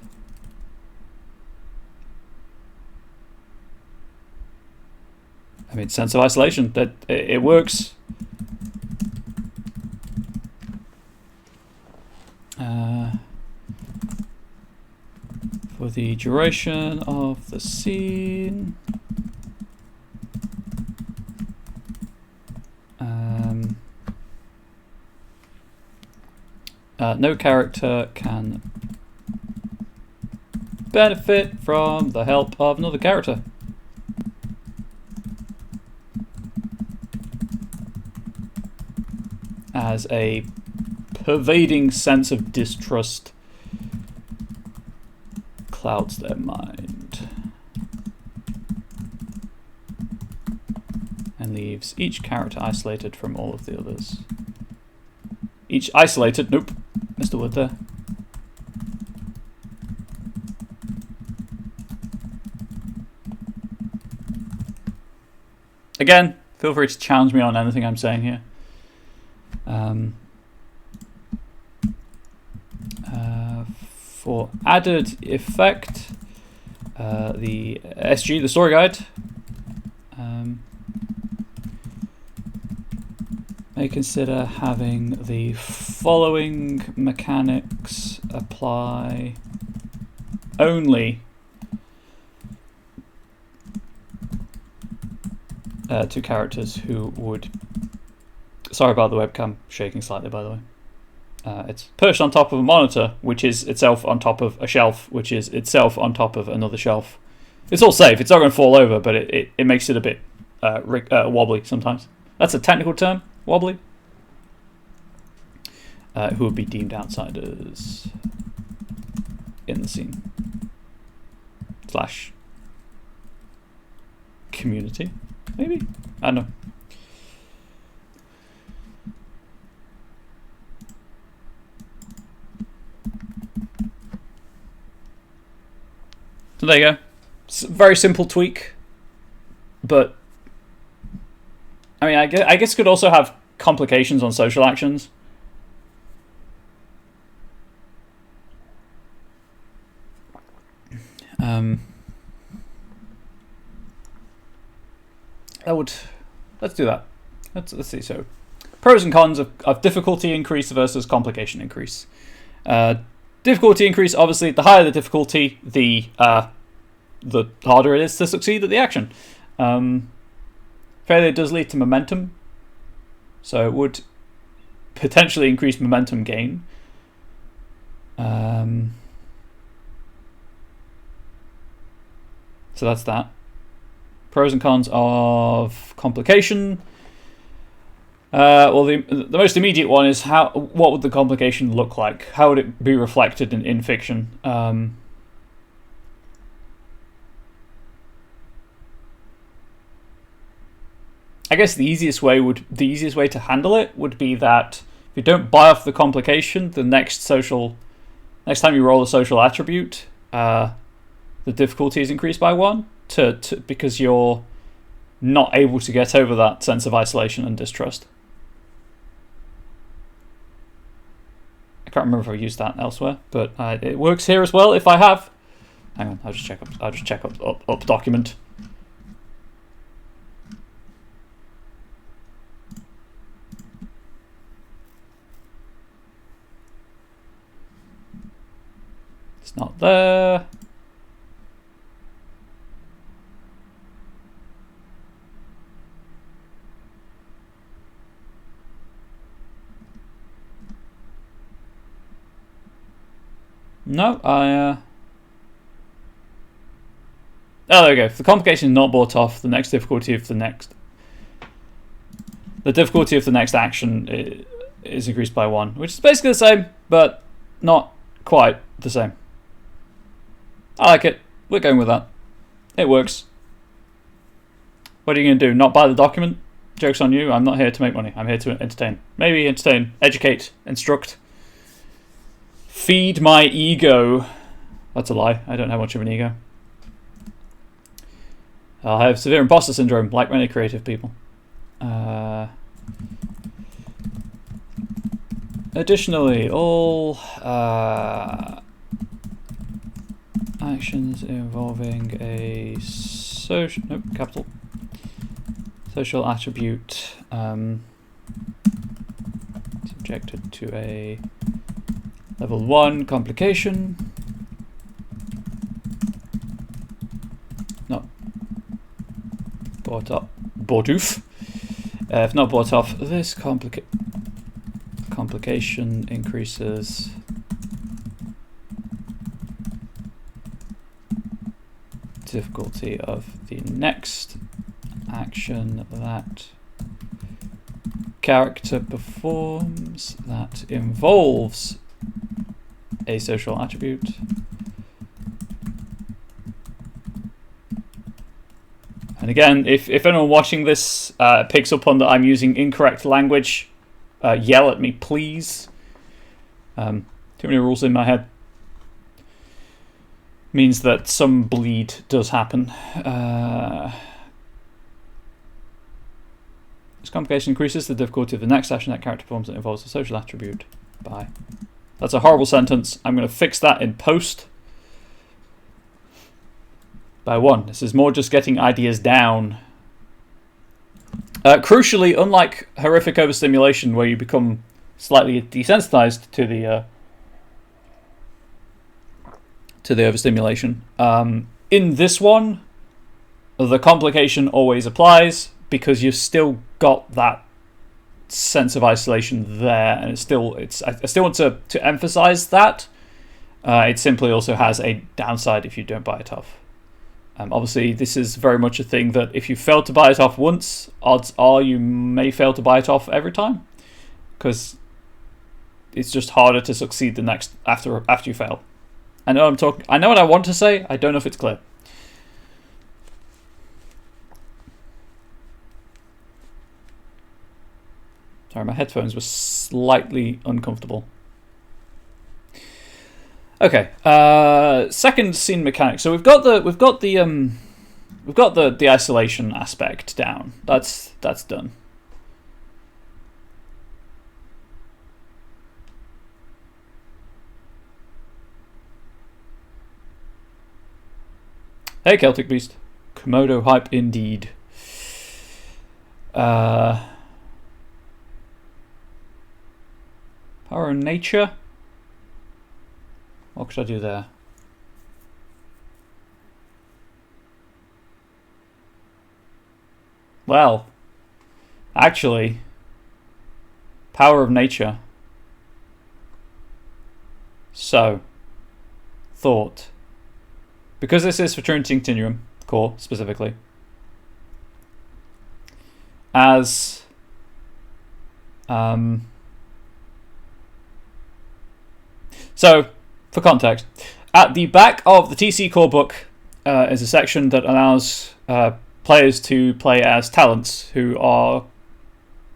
I mean, sense of isolation. That it works. For the duration of the scene... No character can benefit from the help of another character. As a pervading sense of distrust clouds their mind and leaves each character isolated from all of the others. Each isolated, nope, missed a word there. Again, feel free to challenge me on anything I'm saying here. For added effect, the SG, the story guide, may consider having the following mechanics apply only to characters who would... Sorry about the webcam shaking slightly, by the way. It's perched on top of a monitor, which is itself on top of a shelf, which is itself on top of another shelf. It's all safe. It's not going to fall over, but it makes it a bit wobbly sometimes. That's a technical term, wobbly. Who would be deemed outsiders in the scene. / community, maybe? I don't know. So there you go. It's a very simple tweak, but I mean, I guess it could also have complications on social actions. Let's do that. Let's see. So, pros and cons of difficulty increase versus complication increase. Difficulty increase, obviously, the higher the difficulty, the harder it is to succeed at the action. Failure does lead to momentum, so it would potentially increase momentum gain. So that's that. Pros and cons of complication. Well, the most immediate one is what would the complication look like? How would it be reflected in fiction? I guess the easiest way to handle it would be that if you don't buy off the complication, the next time you roll a social attribute, the difficulty is increased by 1 because you're not able to get over that sense of isolation and distrust. I can't remember if I've used that elsewhere, but it works here as well. If I have, hang on, I'll just check up document. It's not there. No, oh, there we go. If the complication is not bought off, the difficulty of the next action is increased by 1, which is basically the same, but not quite the same. I like it. We're going with that. It works. What are you going to do? Not buy the document? Joke's on you. I'm not here to make money. I'm here to entertain. Maybe entertain, educate, instruct. Feed my ego. That's a lie. I don't have much of an ego. I have severe imposter syndrome, like many creative people. Additionally, all actions involving a social attribute subjected to a level 1 complication. Not bought off. If not bought off, this complication complication increases. Difficulty of the next action that character performs that involves a social attribute. And again, if anyone watching this picks up on that I'm using incorrect language, yell at me, please. Too many rules in my head. Means that some bleed does happen. This complication increases the difficulty of the next action that character performs that involves a social attribute by. That's a horrible sentence. I'm going to fix that in post. By 1. This is more just getting ideas down. Crucially, unlike horrific overstimulation, where you become slightly desensitized to the overstimulation, in this one, the complication always applies because you've still got that sense of isolation there, and I still want to emphasize that. It simply also has a downside if you don't buy it off. Obviously, this is very much a thing that if you fail to buy it off once, odds are you may fail to buy it off every time, because it's just harder to succeed the next after you fail. I know what I want to say. I don't know if it's clear. Sorry, my headphones were slightly uncomfortable. Okay, second scene mechanic. So we've got the isolation aspect down. That's done. Hey, Celtic Beast. Komodo hype indeed. Power of nature. What could I do there? Well, actually, power of nature. So, thought. Because this is for Trinity Continuum core specifically, as so for context, at the back of the TC core book is a section that allows players to play as talents, who are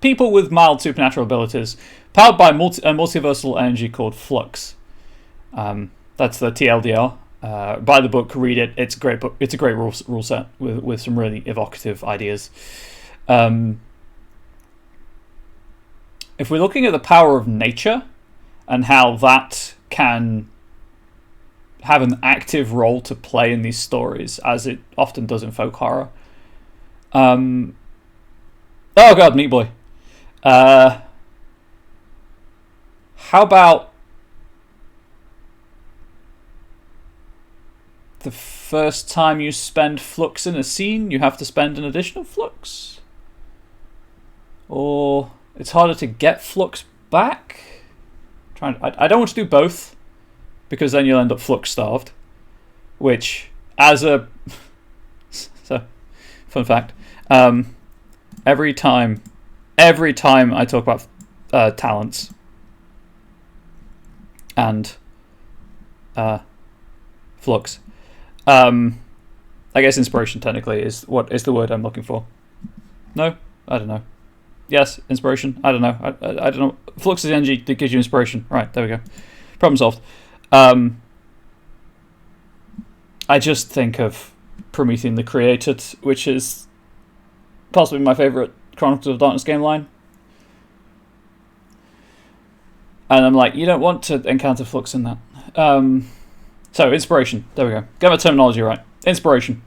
people with mild supernatural abilities, powered by a multiversal energy called Flux. That's the TLDR. Buy the book, read it. It's a great book. It's a great rule set with some really evocative ideas. If we're looking at the power of nature and how that can have an active role to play in these stories, as it often does in folk horror. Oh god, Meat Boy. How about the first time you spend flux in a scene, you have to spend an additional flux? Or it's harder to get flux back? I don't want to do both, because then you'll end up flux starved. Which, as a so fun fact, every time I talk about talents and flux, I guess inspiration technically is what is the word I'm looking for. No, I don't know. Yes, inspiration. I don't know. I don't know. Flux is the energy that gives you inspiration. Right, there we go. Problem solved. I just think of Promethean the Created, which is possibly my favourite Chronicles of Darkness game line. And I'm like, you don't want to encounter flux in that. So, inspiration. There we go. Get my terminology right. Inspiration.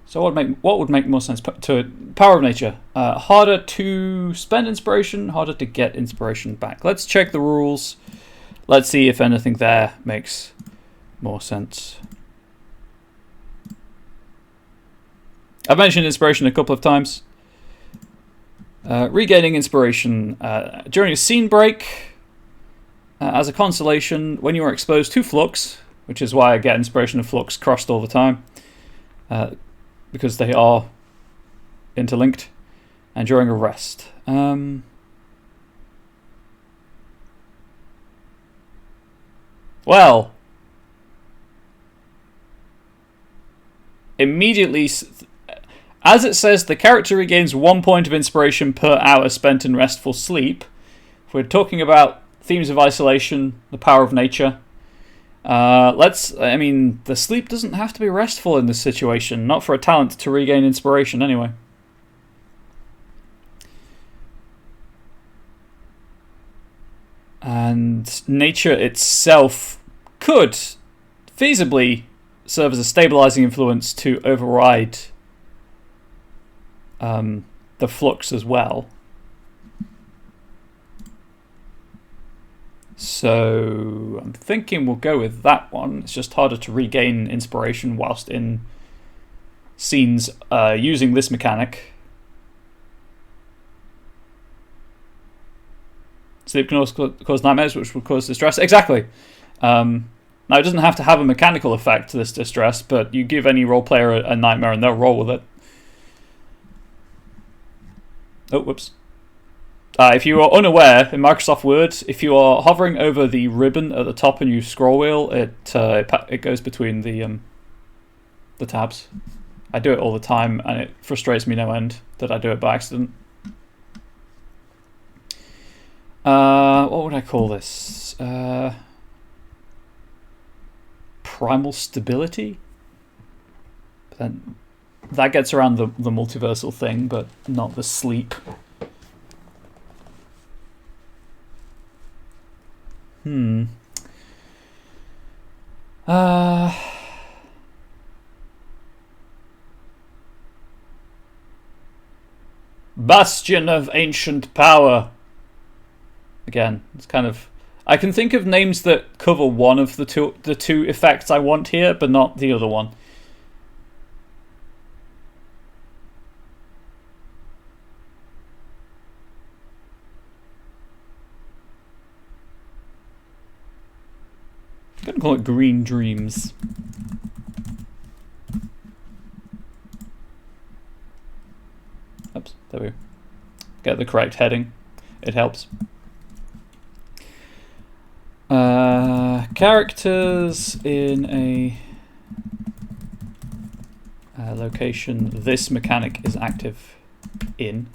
So what would make more sense? To power of nature. Harder to spend inspiration, harder to get inspiration back. Let's check the rules. Let's see if anything there makes more sense. I've mentioned inspiration a couple of times. Regaining inspiration. During a scene break, as a consolation, when you are exposed to flux, which is why I get inspiration and flux crossed all the time, because they are interlinked, and during a rest. Well, immediately, as it says, the character regains 1 point of inspiration per hour spent in restful sleep. If we're talking about themes of isolation, the power of nature, the sleep doesn't have to be restful in this situation, not for a talent to regain inspiration anyway. And nature itself could feasibly serve as a stabilizing influence to override the flux as well. So I'm thinking we'll go with that one. It's just harder to regain inspiration whilst in scenes using this mechanic. Sleep can also cause nightmares, which will cause distress. Exactly. Now, it doesn't have to have a mechanical effect to this distress, but you give any role player a nightmare and they'll roll with it. Oh, whoops. If you are unaware, in Microsoft Word, if you are hovering over the ribbon at the top and you scroll wheel, it goes between the tabs. I do it all the time, and it frustrates me no end that I do it by accident. What would I call this? Primal stability? But then that gets around the multiversal thing, but not the sleep. Bastion of ancient power. Again, it's kind of... I can think of names that cover one of the two effects I want here, but not the other one. I'm going to call it Green Dreams. Oops, there we go. Get the correct heading. It helps. Characters in a location this mechanic is active in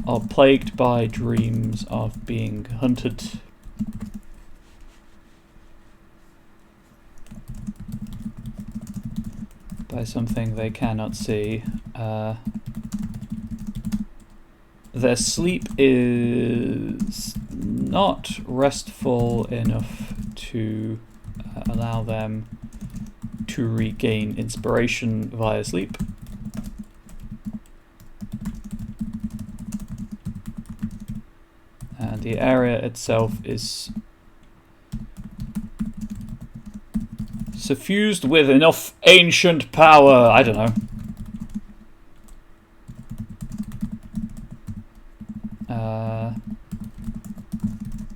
are plagued by dreams of being hunted. By something they cannot see. Their sleep is not restful enough to allow them to regain inspiration via sleep. And the area itself is suffused with enough ancient power. I don't know.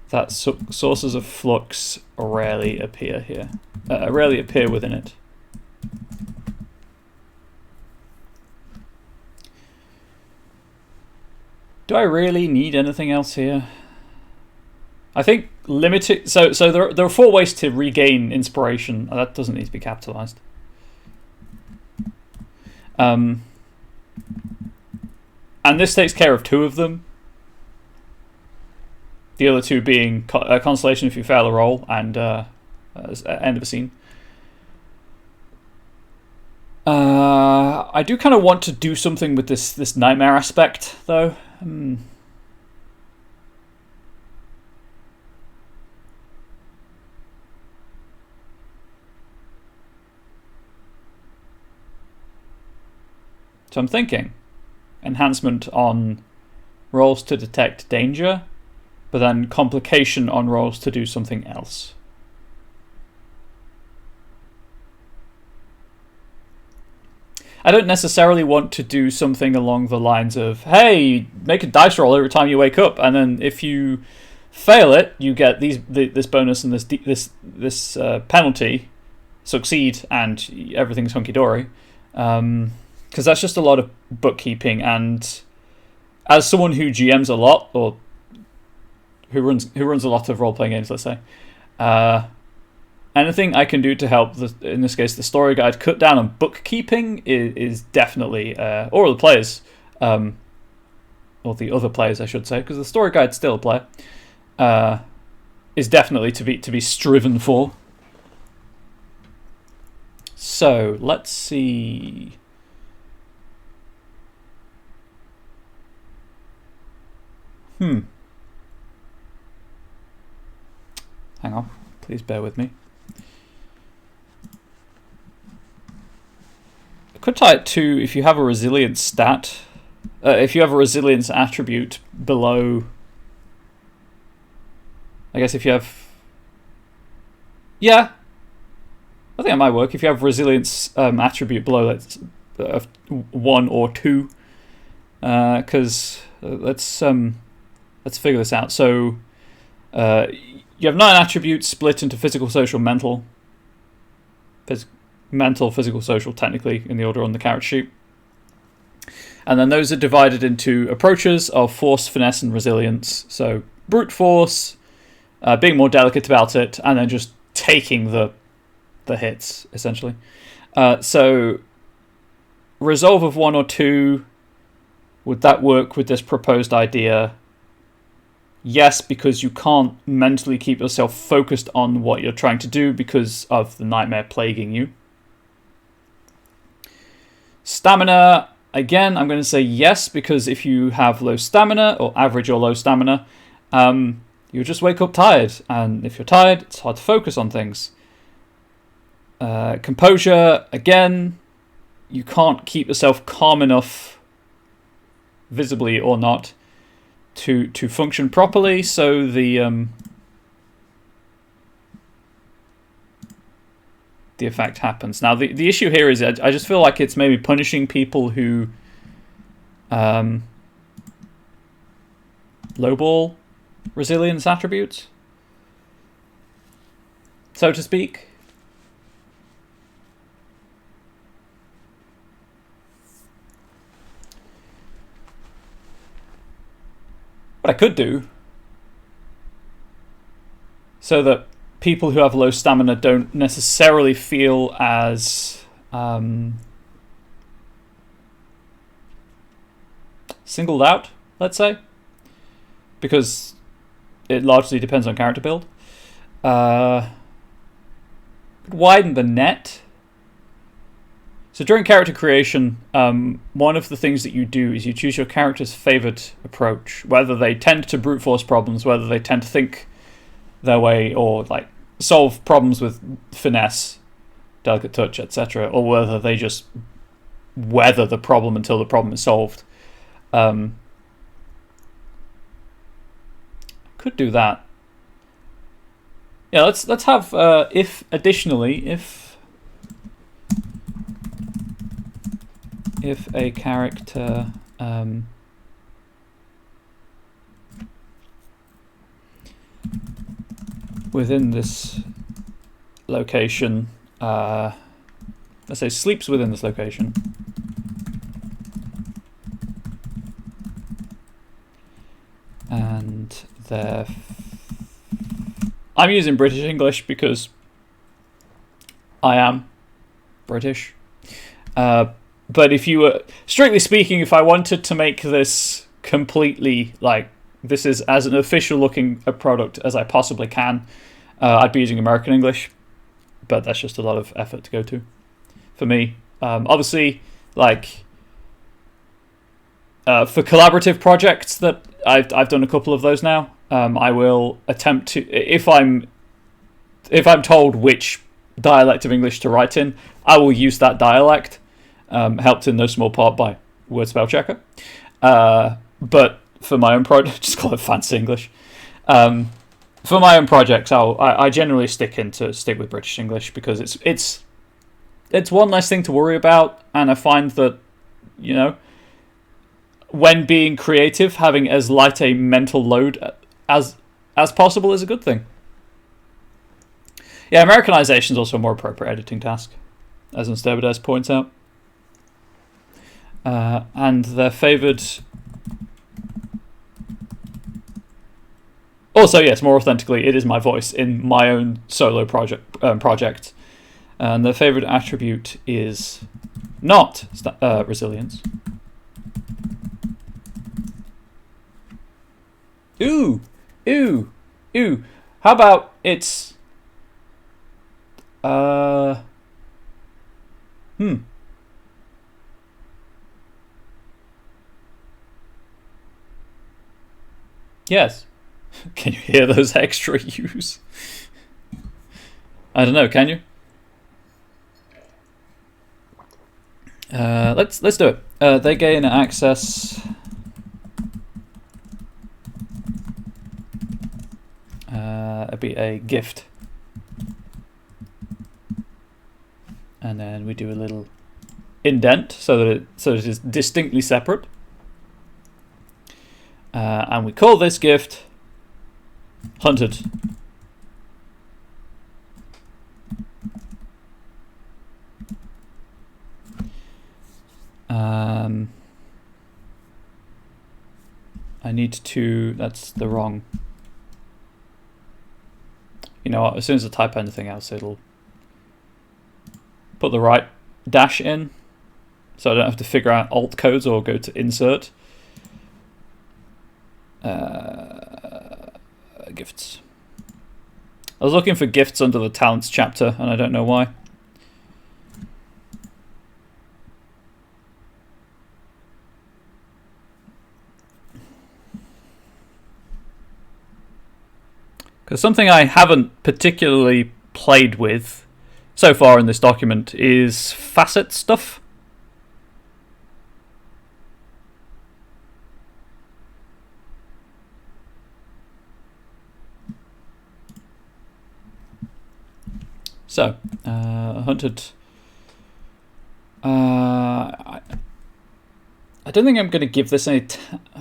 That sources of flux rarely appear here. Rarely appear within it. Do I really need anything else here? I think limited. So there are 4 ways to regain inspiration. That doesn't need to be capitalized. And this takes care of 2 of them. The other 2 being consolation if you fail a roll and end of a scene. I do kind of want to do something with this nightmare aspect, though. So I'm thinking enhancement on rolls to detect danger, but then complication on rolls to do something else. I don't necessarily want to do something along the lines of, hey, make a dice roll every time you wake up, and then if you fail it, you get this bonus and this penalty. Succeed and everything's hunky dory, because that's just a lot of bookkeeping. And as someone who GMs a lot, or who runs a lot of role playing games, let's say, anything I can do to help, in this case the story guide, cut down on bookkeeping is definitely, or the players, or the other players I should say, because the story guide's still a player, is definitely to be striven for. So let's see. Hang on, please bear with me. I could tie it to, if you have a resilience stat, if you have a resilience attribute below, I guess if you have, yeah, I think it might work. If you have resilience attribute below that 1 or 2, because let's figure this out. So you have 9 attributes split into physical, social, mental. Mental, physical, social, technically in the order on the character sheet, and then those are divided into approaches of force, finesse, and resilience. So brute force, being more delicate about it, and then just taking the hits, essentially. So resolve of 1 or 2, would that work with this proposed idea? Yes, because you can't mentally keep yourself focused on what you're trying to do because of the nightmare plaguing you. Stamina, again, I'm going to say yes, because if you have low stamina, or average or low stamina, you'll just wake up tired, and if you're tired, it's hard to focus on things. Composure, again, you can't keep yourself calm enough, visibly or not, to function properly, so the effect happens. Now, the issue here is I just feel like it's maybe punishing people who lowball resilience attributes, so to speak. What I could do, so that people who have low stamina don't necessarily feel as singled out, let's say, because it largely depends on character build. Widen the net. So during character creation, one of the things that you do is you choose your character's favoured approach, whether they tend to brute force problems, whether they tend to think their way, or like solve problems with finesse, delicate touch, etc., or whether they just weather the problem until the problem is solved. Could do that. Yeah, let's have if a character within this location, let's say sleeps within this location, and I'm using British English because I am British. But if you were, strictly speaking, if I wanted to make this completely, like, this is as an official looking a product as I possibly can, I'd be using American English. But that's just a lot of effort to go to for me. Obviously, like, for collaborative projects that I've done a couple of those now, I will attempt to, if I'm told which dialect of English to write in, I will use that dialect. Helped in no small part by Word Spell Checker. But for my own project, just call it fancy English. For my own projects, I generally stick with British English because it's it's one less thing to worry about, and I find that, you know, when being creative, having as light a mental load as possible is a good thing. Yeah, Americanization is also a more appropriate editing task, as Unsterbades points out. And their favoured... Also, yes, more authentically, it is my voice in my own solo project. And their favoured attribute is not resilience. Ooh! How about it's... Yes. Can you hear those extra U's? I don't know, can you? Let's do it. They gain access... it'd be a gift. And then we do a little indent so that it is distinctly separate. And we call this gift Hunted. I need to... That's the wrong... You know what? As soon as I type anything else, it'll put the right dash in, so I don't have to figure out alt codes or go to insert. Gifts. I was looking for gifts under the talents chapter, and I don't know why. Because something I haven't particularly played with so far in this document is facet stuff. So, hunted. I don't think I'm going to give this any...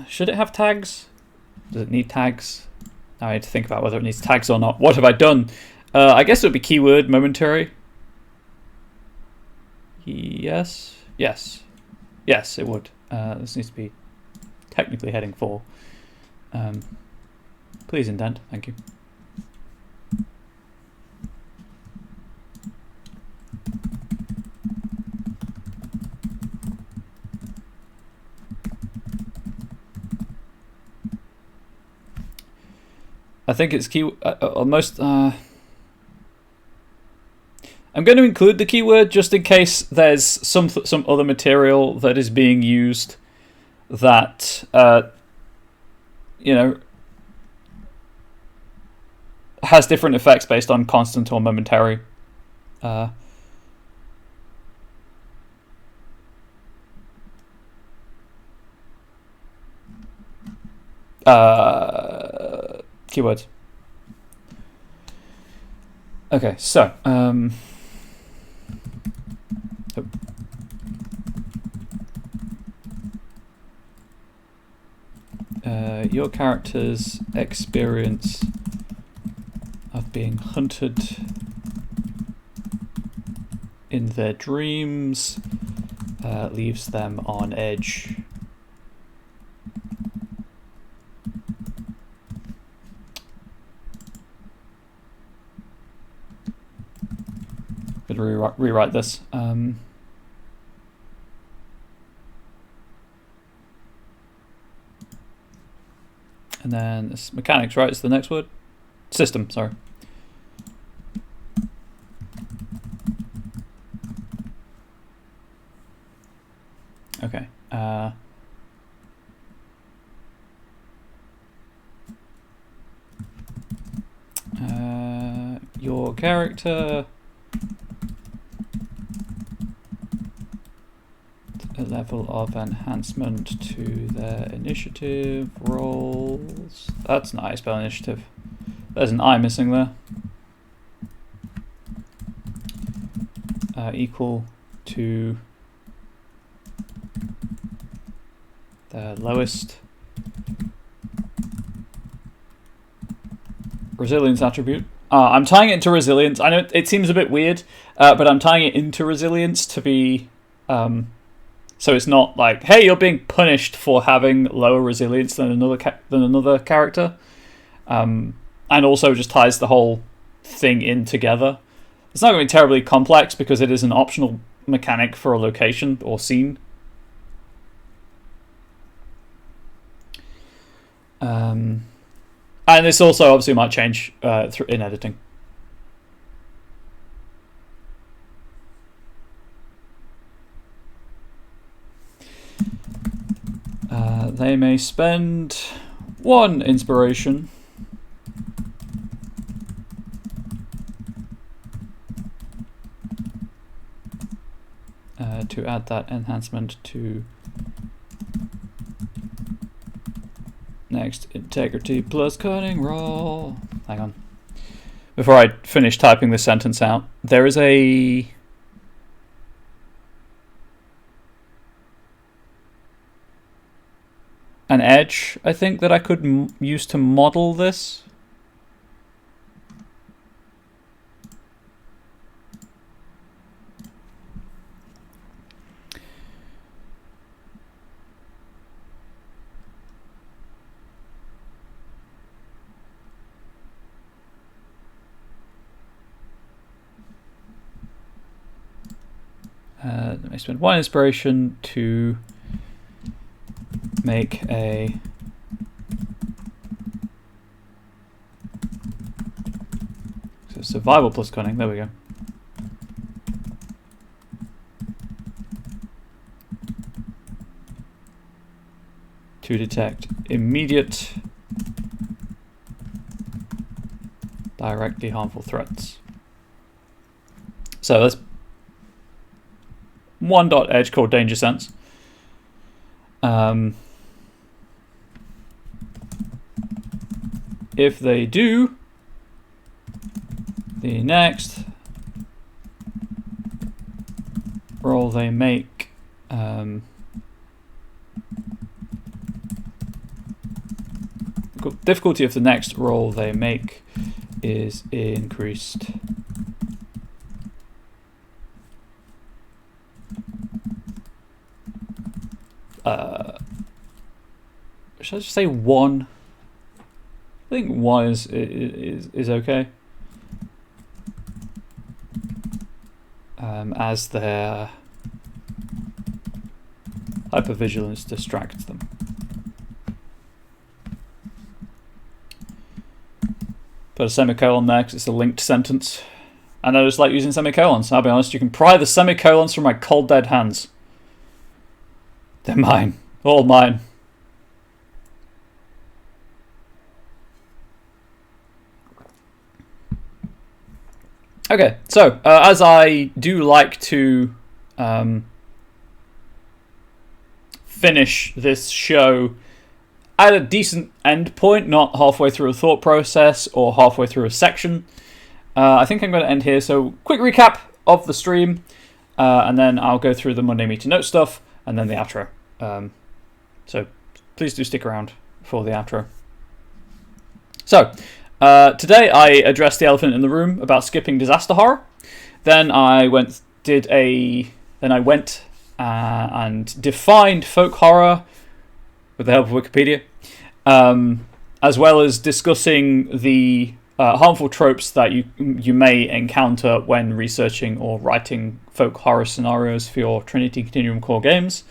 Should it have tags? Does it need tags? Now I need to think about whether it needs tags or not. What have I done? I guess it would be keyword momentary. Yes. Yes, it would. This needs to be technically heading 4. Please indent. Thank you. I think it's key almost. I'm going to include the keyword just in case there's some other material that is being used that you know, has different effects based on constant or momentary. Keywords. Okay, so your character's experience of being hunted in their dreams leaves them on edge. Rewrite this. And then this mechanics, right? It's the next word. System, sorry. Okay. Your character. A level of enhancement to their initiative rolls. That's not how you spell initiative. There's an I missing there. equal to the lowest resilience attribute. I'm tying it into resilience. I know it seems a bit weird, but I'm tying it into resilience to be... so it's not like, hey, you're being punished for having lower resilience than another character. And also just ties the whole thing in together. It's not going to be terribly complex because it is an optional mechanic for a location or scene. And this also obviously might change in editing. They may spend 1 inspiration to add that enhancement to next integrity plus cunning roll. Hang on. Before I finish typing this sentence out, there is an edge, I think, that I could use to model this. Let me spend 1 inspiration to make a survival plus cunning. There we go. To detect immediate directly harmful threats. So let's 1 dot edge called danger sense. If they do, the next roll they make difficulty of the next roll they make is increased. Should I just say 1? I think 1 is okay. As their hypervigilance distracts them. Put a semicolon there because it's a linked sentence. And I just like using semicolons. I'll be honest, you can pry the semicolons from my cold dead hands. They're mine. All mine. Okay, so as I do like to finish this show at a decent end point, not halfway through a thought process or halfway through a section, I think I'm going to end here. So quick recap of the stream, and then I'll go through the Monday Meeting Note stuff, and then the outro. So please do stick around for the outro. So today I addressed the elephant in the room about skipping disaster horror. Then I went and defined folk horror with the help of Wikipedia, as well as discussing the harmful tropes that you may encounter when researching or writing folk horror scenarios for your Trinity Continuum core games.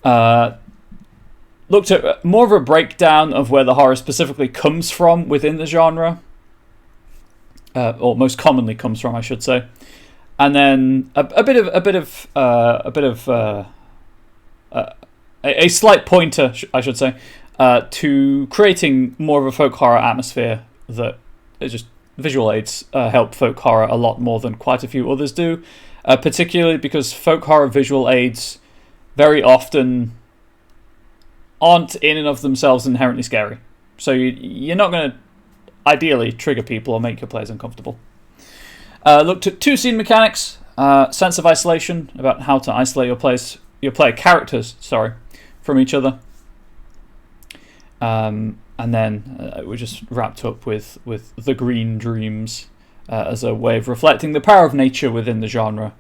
Looked at more of a breakdown of where the horror specifically comes from within the genre, or most commonly comes from, I should say, and then a slight pointer, I should say, to creating more of a folk horror atmosphere that is just visual aids help folk horror a lot more than quite a few others do, particularly because folk horror visual aids very often aren't in and of themselves inherently scary. So you're not going to ideally trigger people or make your players uncomfortable. Looked at 2 scene mechanics, sense of isolation, about how to isolate your player characters, from each other. And then we just wrapped up with the Green Dreams as a way of reflecting the power of nature within the genre,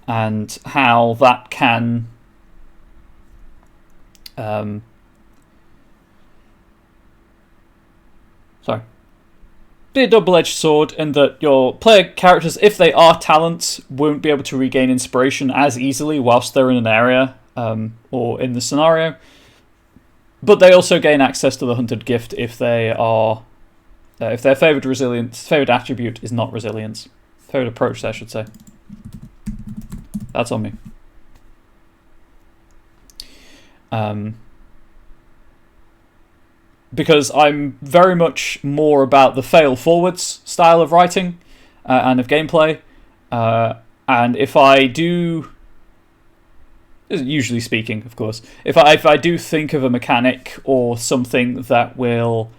and how that can be a double-edged sword, in that your player characters, if they are talents, won't be able to regain inspiration as easily whilst they're in an area or in the scenario. But they also gain access to the Hunted Gift if they are if their favoured attribute is not resilience. Favoured approach, I should say. That's on me. Because I'm very much more about the fail forwards style of writing and of gameplay. And if I do, usually speaking, of course, if I do think of a mechanic or something that will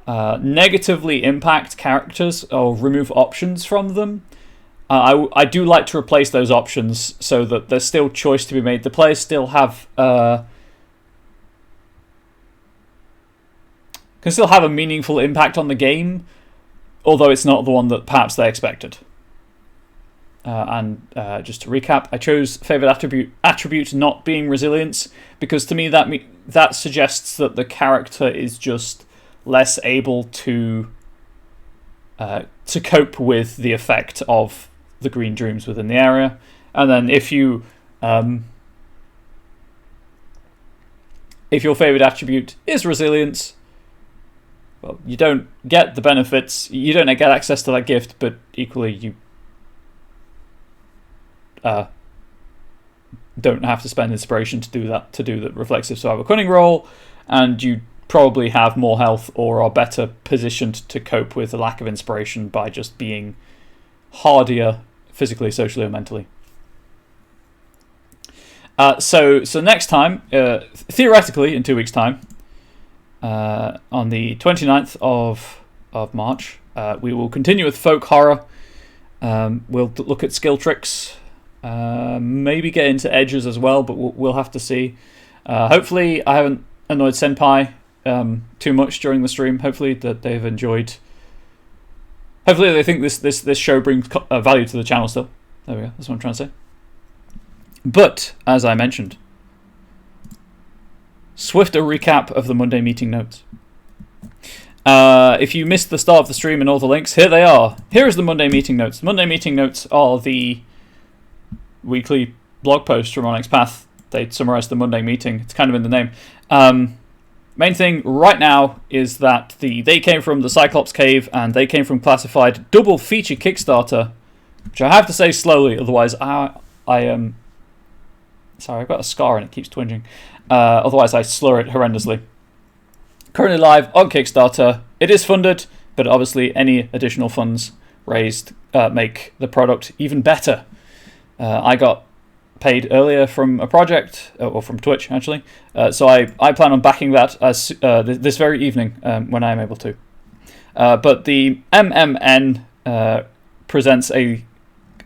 negatively impact characters or remove options from them, I do like to replace those options so that there's still choice to be made. The players still have can still have a meaningful impact on the game, although it's not the one that perhaps they expected. And just to recap, I chose favoured attribute not being resilience, because to me that suggests that the character is just less able to cope with the effect of the Green Dreams within the area. And then if your favoured attribute is resilience, well, you don't get the benefits, you don't get access to that gift, but equally you don't have to spend inspiration to do the reflexive survival cunning roll, and you probably have more health or are better positioned to cope with the lack of inspiration by just being hardier physically, socially, or mentally. So next time, theoretically in 2 weeks' time, on the 29th of March, we will continue with folk horror. We'll look at skill tricks, maybe get into edges as well, but we'll have to see. Hopefully I haven't annoyed Senpai too much during the stream. Hopefully that they've enjoyed. Hopefully they think this show brings value to the channel still. There we go, that's what I'm trying to say. But, as I mentioned, swifter recap of the Monday meeting notes. If you missed the start of the stream and all the links, here they are. Here is the Monday meeting notes. The Monday meeting notes are the weekly blog posts from Onyx Path. They summarise the Monday meeting. It's kind of in the name. Main thing right now is that They Came From the Cyclops Cave and They Came From Classified double feature Kickstarter, which I have to say slowly, otherwise I am... Sorry, I've got a scar and it keeps twinging. Otherwise I slur it horrendously. Currently live on Kickstarter. It is funded, but obviously any additional funds raised make the product even better. I got paid earlier from a project, or from Twitch actually, so I plan on backing that as this very evening when I am able to. But the MMN presents a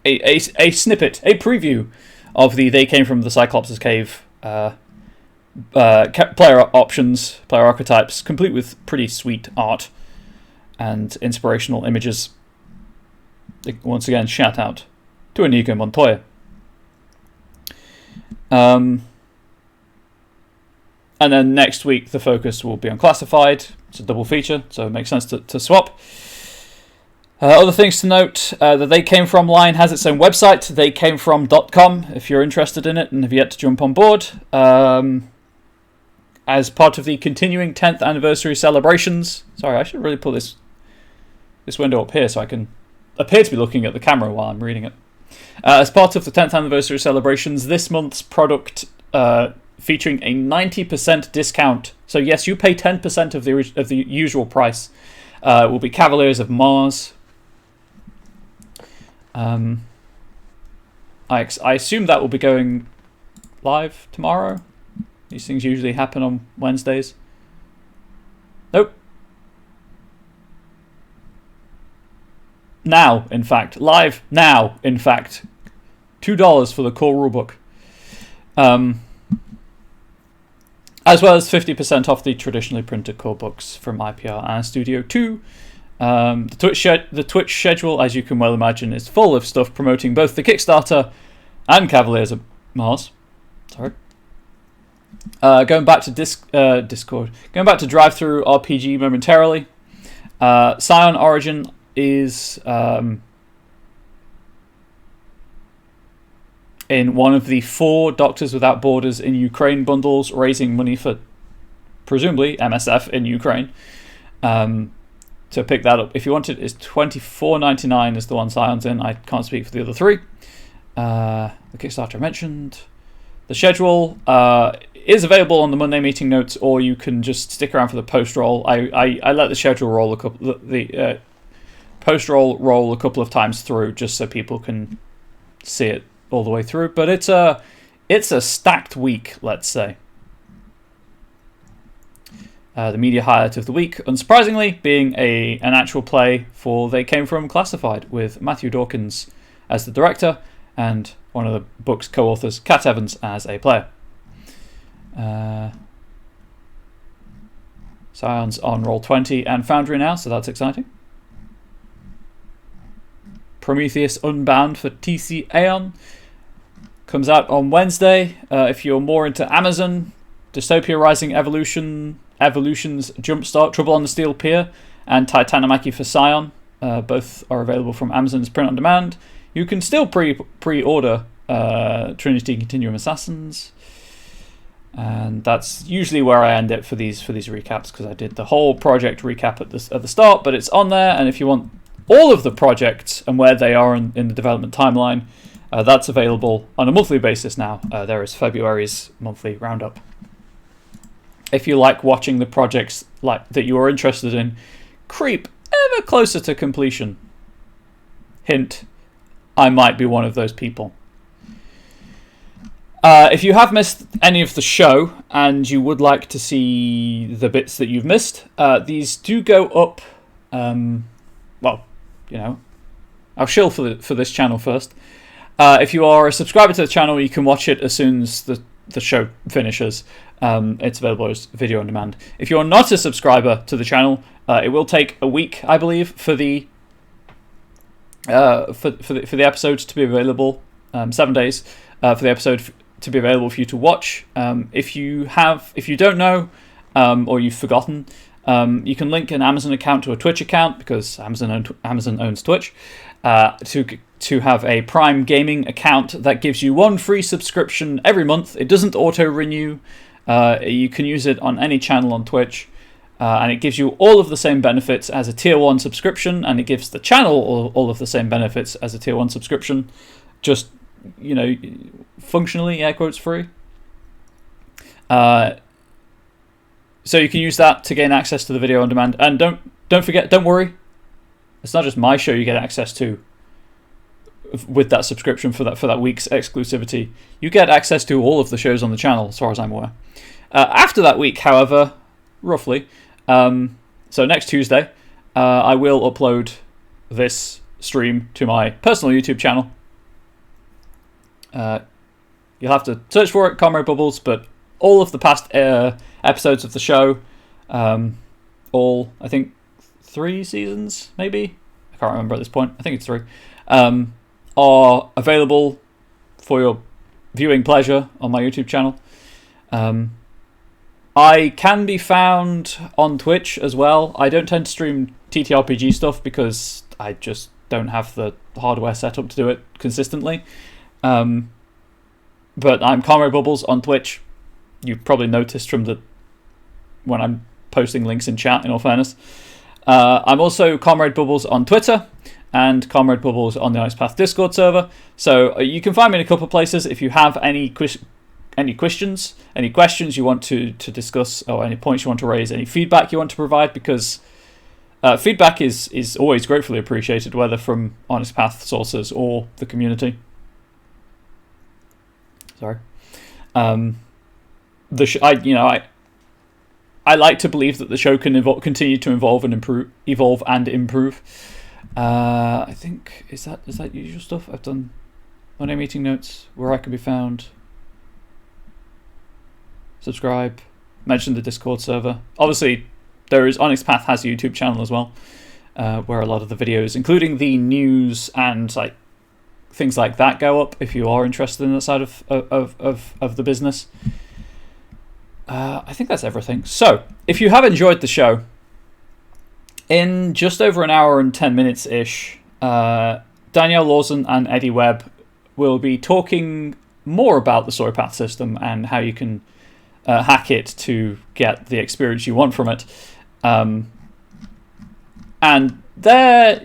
snippet, a preview of the They Came From the Cyclops' Cave player options, player archetypes, complete with pretty sweet art and inspirational images. Once again, shout out to Inigo Montoya. And then next week the focus will be on Classified. It's a double feature, so it makes sense to swap. Other things to note, the They Came From line has its own website, theycamefrom.com, if you're interested in it and have yet to jump on board. As part of the continuing 10th anniversary celebrations... Sorry, I should really pull this window up here so I can appear to be looking at the camera while I'm reading it. As part of the 10th anniversary celebrations, this month's product featuring a 90% discount. So yes, you pay 10% of the usual price. Will be Cavaliers of Mars. I assume that will be going live tomorrow. These things usually happen on Wednesdays. Nope. Now, in fact. Live now, in fact. $2 for the core rulebook. As well as 50% off the traditionally printed core books from IPR and Studio 2. The Twitch schedule, as you can well imagine, is full of stuff promoting both the Kickstarter and Cavaliers of Mars. Sorry. Going back to Discord. Going back to Drive-Thru RPG momentarily. Scion Origin is in one of the 4 Doctors Without Borders in Ukraine bundles, raising money for presumably MSF in Ukraine. To pick that up, if you want it, it's $24.99 is the one Scion's in. I can't speak for the other 3. The Kickstarter I mentioned. The schedule is available on the Monday meeting notes, or you can just stick around for the post roll. I let the schedule roll the post roll a couple of times through, just so people can see it all the way through. But it's a stacked week, let's say. The media highlight of the week, unsurprisingly, being an actual play for They Came From Classified, with Matthew Dawkins as the director and one of the book's co-authors, Kat Evans, as a player. Scion's on Roll20 and Foundry now, so that's exciting. Prometheus Unbound for TC Aeon comes out on Wednesday. If you're more into Amazon, Dystopia Rising Evolution's Jumpstart, Trouble on the Steel Pier, and Titanomachy for Scion, both are available from Amazon's print on demand. You can still pre-order Trinity Continuum Assassins, and that's usually where I end it for these recaps, because I did the whole project recap at the start, but it's on there. And if you want all of the projects and where they are in the development timeline, that's available on a monthly basis now. There is February's monthly roundup. If you like watching the projects that you are interested in creep ever closer to completion, hint, I might be one of those people. If you have missed any of the show and you would like to see the bits that you've missed, these do go up. I'll shill for this channel first. If you are a subscriber to the channel, you can watch it as soon as the show finishes. It's available as video on demand. If you're not a subscriber to the channel, it will take a week, I believe, for the episodes to be available. 7 days for the episode to be available for you to watch. If you don't know, or you've forgotten, you can link an Amazon account to a Twitch account, because Amazon owns Twitch, to have a Prime Gaming account that gives you 1 free subscription every month. It doesn't auto-renew. You can use it on any channel on Twitch, and it gives you all of the same benefits as a Tier 1 subscription, and it gives the channel all of the same benefits as a Tier 1 subscription, just, functionally, air quotes, free. So you can use that to gain access to the video on demand. And don't worry, it's not just my show you get access to with that subscription for that week's exclusivity. You get access to all of the shows on the channel, as far as I'm aware. After that week, however, roughly, so next Tuesday, I will upload this stream to my personal YouTube channel. You'll have to search for it, Comrade Bubbles, but all of the past episodes of the show, all, I think, 3 seasons, maybe? I can't remember at this point. I think it's 3. Are available for your viewing pleasure on my YouTube channel. I can be found on Twitch as well. I don't tend to stream TTRPG stuff because I just don't have the hardware set up to do it consistently. But I'm Comrade Bubbles on Twitch. You've probably noticed from when I'm posting links in chat, in all fairness. I'm also Comrade Bubbles on Twitter, and Comrade Bubbles on the Onyx Path Discord server. So you can find me in a couple of places. If you have any questions you want to discuss, or any points you want to raise, any feedback you want to provide, because feedback is always gratefully appreciated, whether from Onyx Path sources or the community. Sorry. I like to believe that the show can continue to evolve and improve. I think is that usual stuff. I've done Monday meeting notes, where I can be found. Subscribe. Mention the Discord server. Obviously, there is Onyx Path has a YouTube channel as well, where a lot of the videos, including the news and like things like that, go up. If you are interested in that side of the business. I think that's everything. So, if you have enjoyed the show, in just over an hour and 10 minutes ish, Danielle Lawson and Eddie Webb will be talking more about the story path system and how you can hack it to get the experience you want from it. And they're,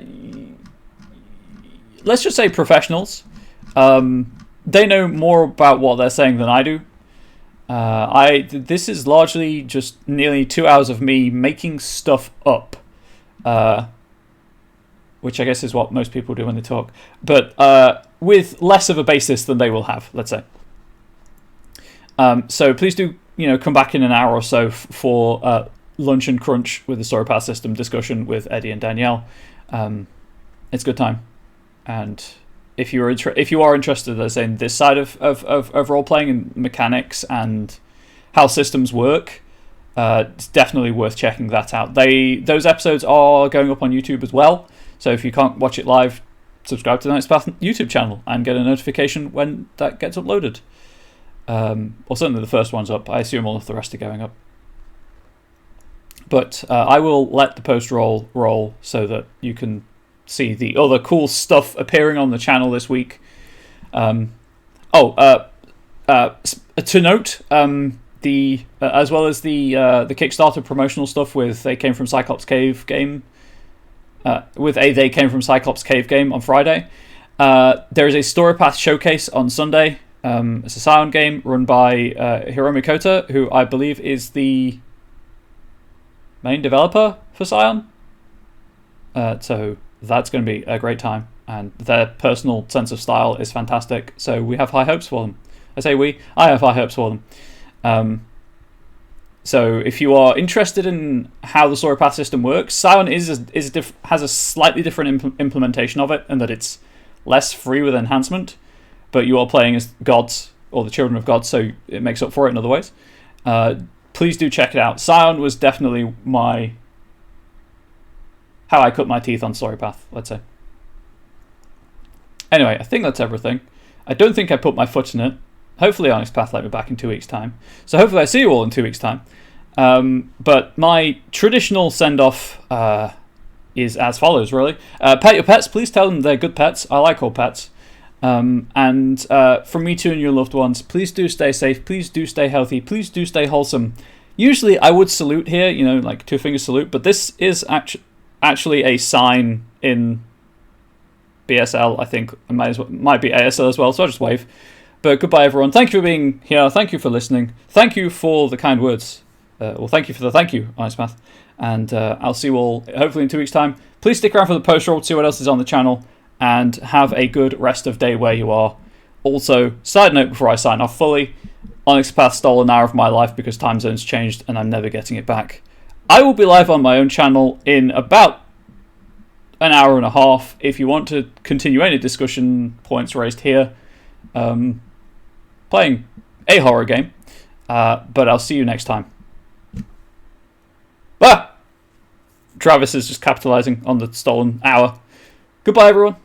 let's just say, professionals. They know more about what they're saying than I do. This is largely just nearly 2 hours of me making stuff up, which I guess is what most people do when they talk, but with less of a basis than they will have, let's say. So please do, come back in an hour or so for lunch and crunch with the story path system discussion with Eddie and Danielle. It's a good time, and if you are interested, let's say, in this side of role playing and mechanics and how systems work, it's definitely worth checking that out. Those episodes are going up on YouTube as well, so if you can't watch it live, subscribe to the Onyx Path YouTube channel and get a notification when that gets uploaded. Or certainly the first one's up. I assume all of the rest are going up. But I will let the post roll so that you can see the other cool stuff appearing on the channel this week. To note, the as well as the Kickstarter promotional stuff with They Came From Cyclops Cave game, They Came From Cyclops Cave game on Friday. There is a story path showcase on Sunday. It's a Scion game run by Hiromi Kota, who I believe is the main developer for Scion. So that's going to be a great time, and their personal sense of style is fantastic. So we have high hopes for them. I have high hopes for them. So if you are interested in how the story path system works, Scion has a slightly different implementation of it, and that it's less free with enhancement, but you are playing as gods or the children of God, so it makes up for it in other ways. Please do check it out. Scion was definitely how I cut my teeth on story path, let's say. Anyway, I think that's everything. I don't think I put my foot in it. Hopefully Onyx Path let me back in 2 weeks' time. So hopefully I see you all in 2 weeks' time. But my traditional send-off is as follows, really. Pet your pets. Please tell them they're good pets. I like all pets. And from me to and your loved ones, please do stay safe. Please do stay healthy. Please do stay wholesome. Usually I would salute here, like 2 finger salute, but this is actually a sign in BSL, I think. It might be ASL as well, so I'll just wave. But goodbye, everyone. Thank you for being here. Thank you for listening. Thank you for the kind words. Thank you for the thank you, Onyx Path. And I'll see you all hopefully in 2 weeks' time. Please stick around for the post roll to see what else is on the channel, and have a good rest of day where you are. Also, side note before I sign off fully, Onyx Path stole an hour of my life because time zones changed and I'm never getting it back. I will be live on my own channel in about an hour and a half if you want to continue any discussion points raised here. Playing a horror game. But I'll see you next time. Travis is just capitalizing on the stolen hour. Goodbye, everyone.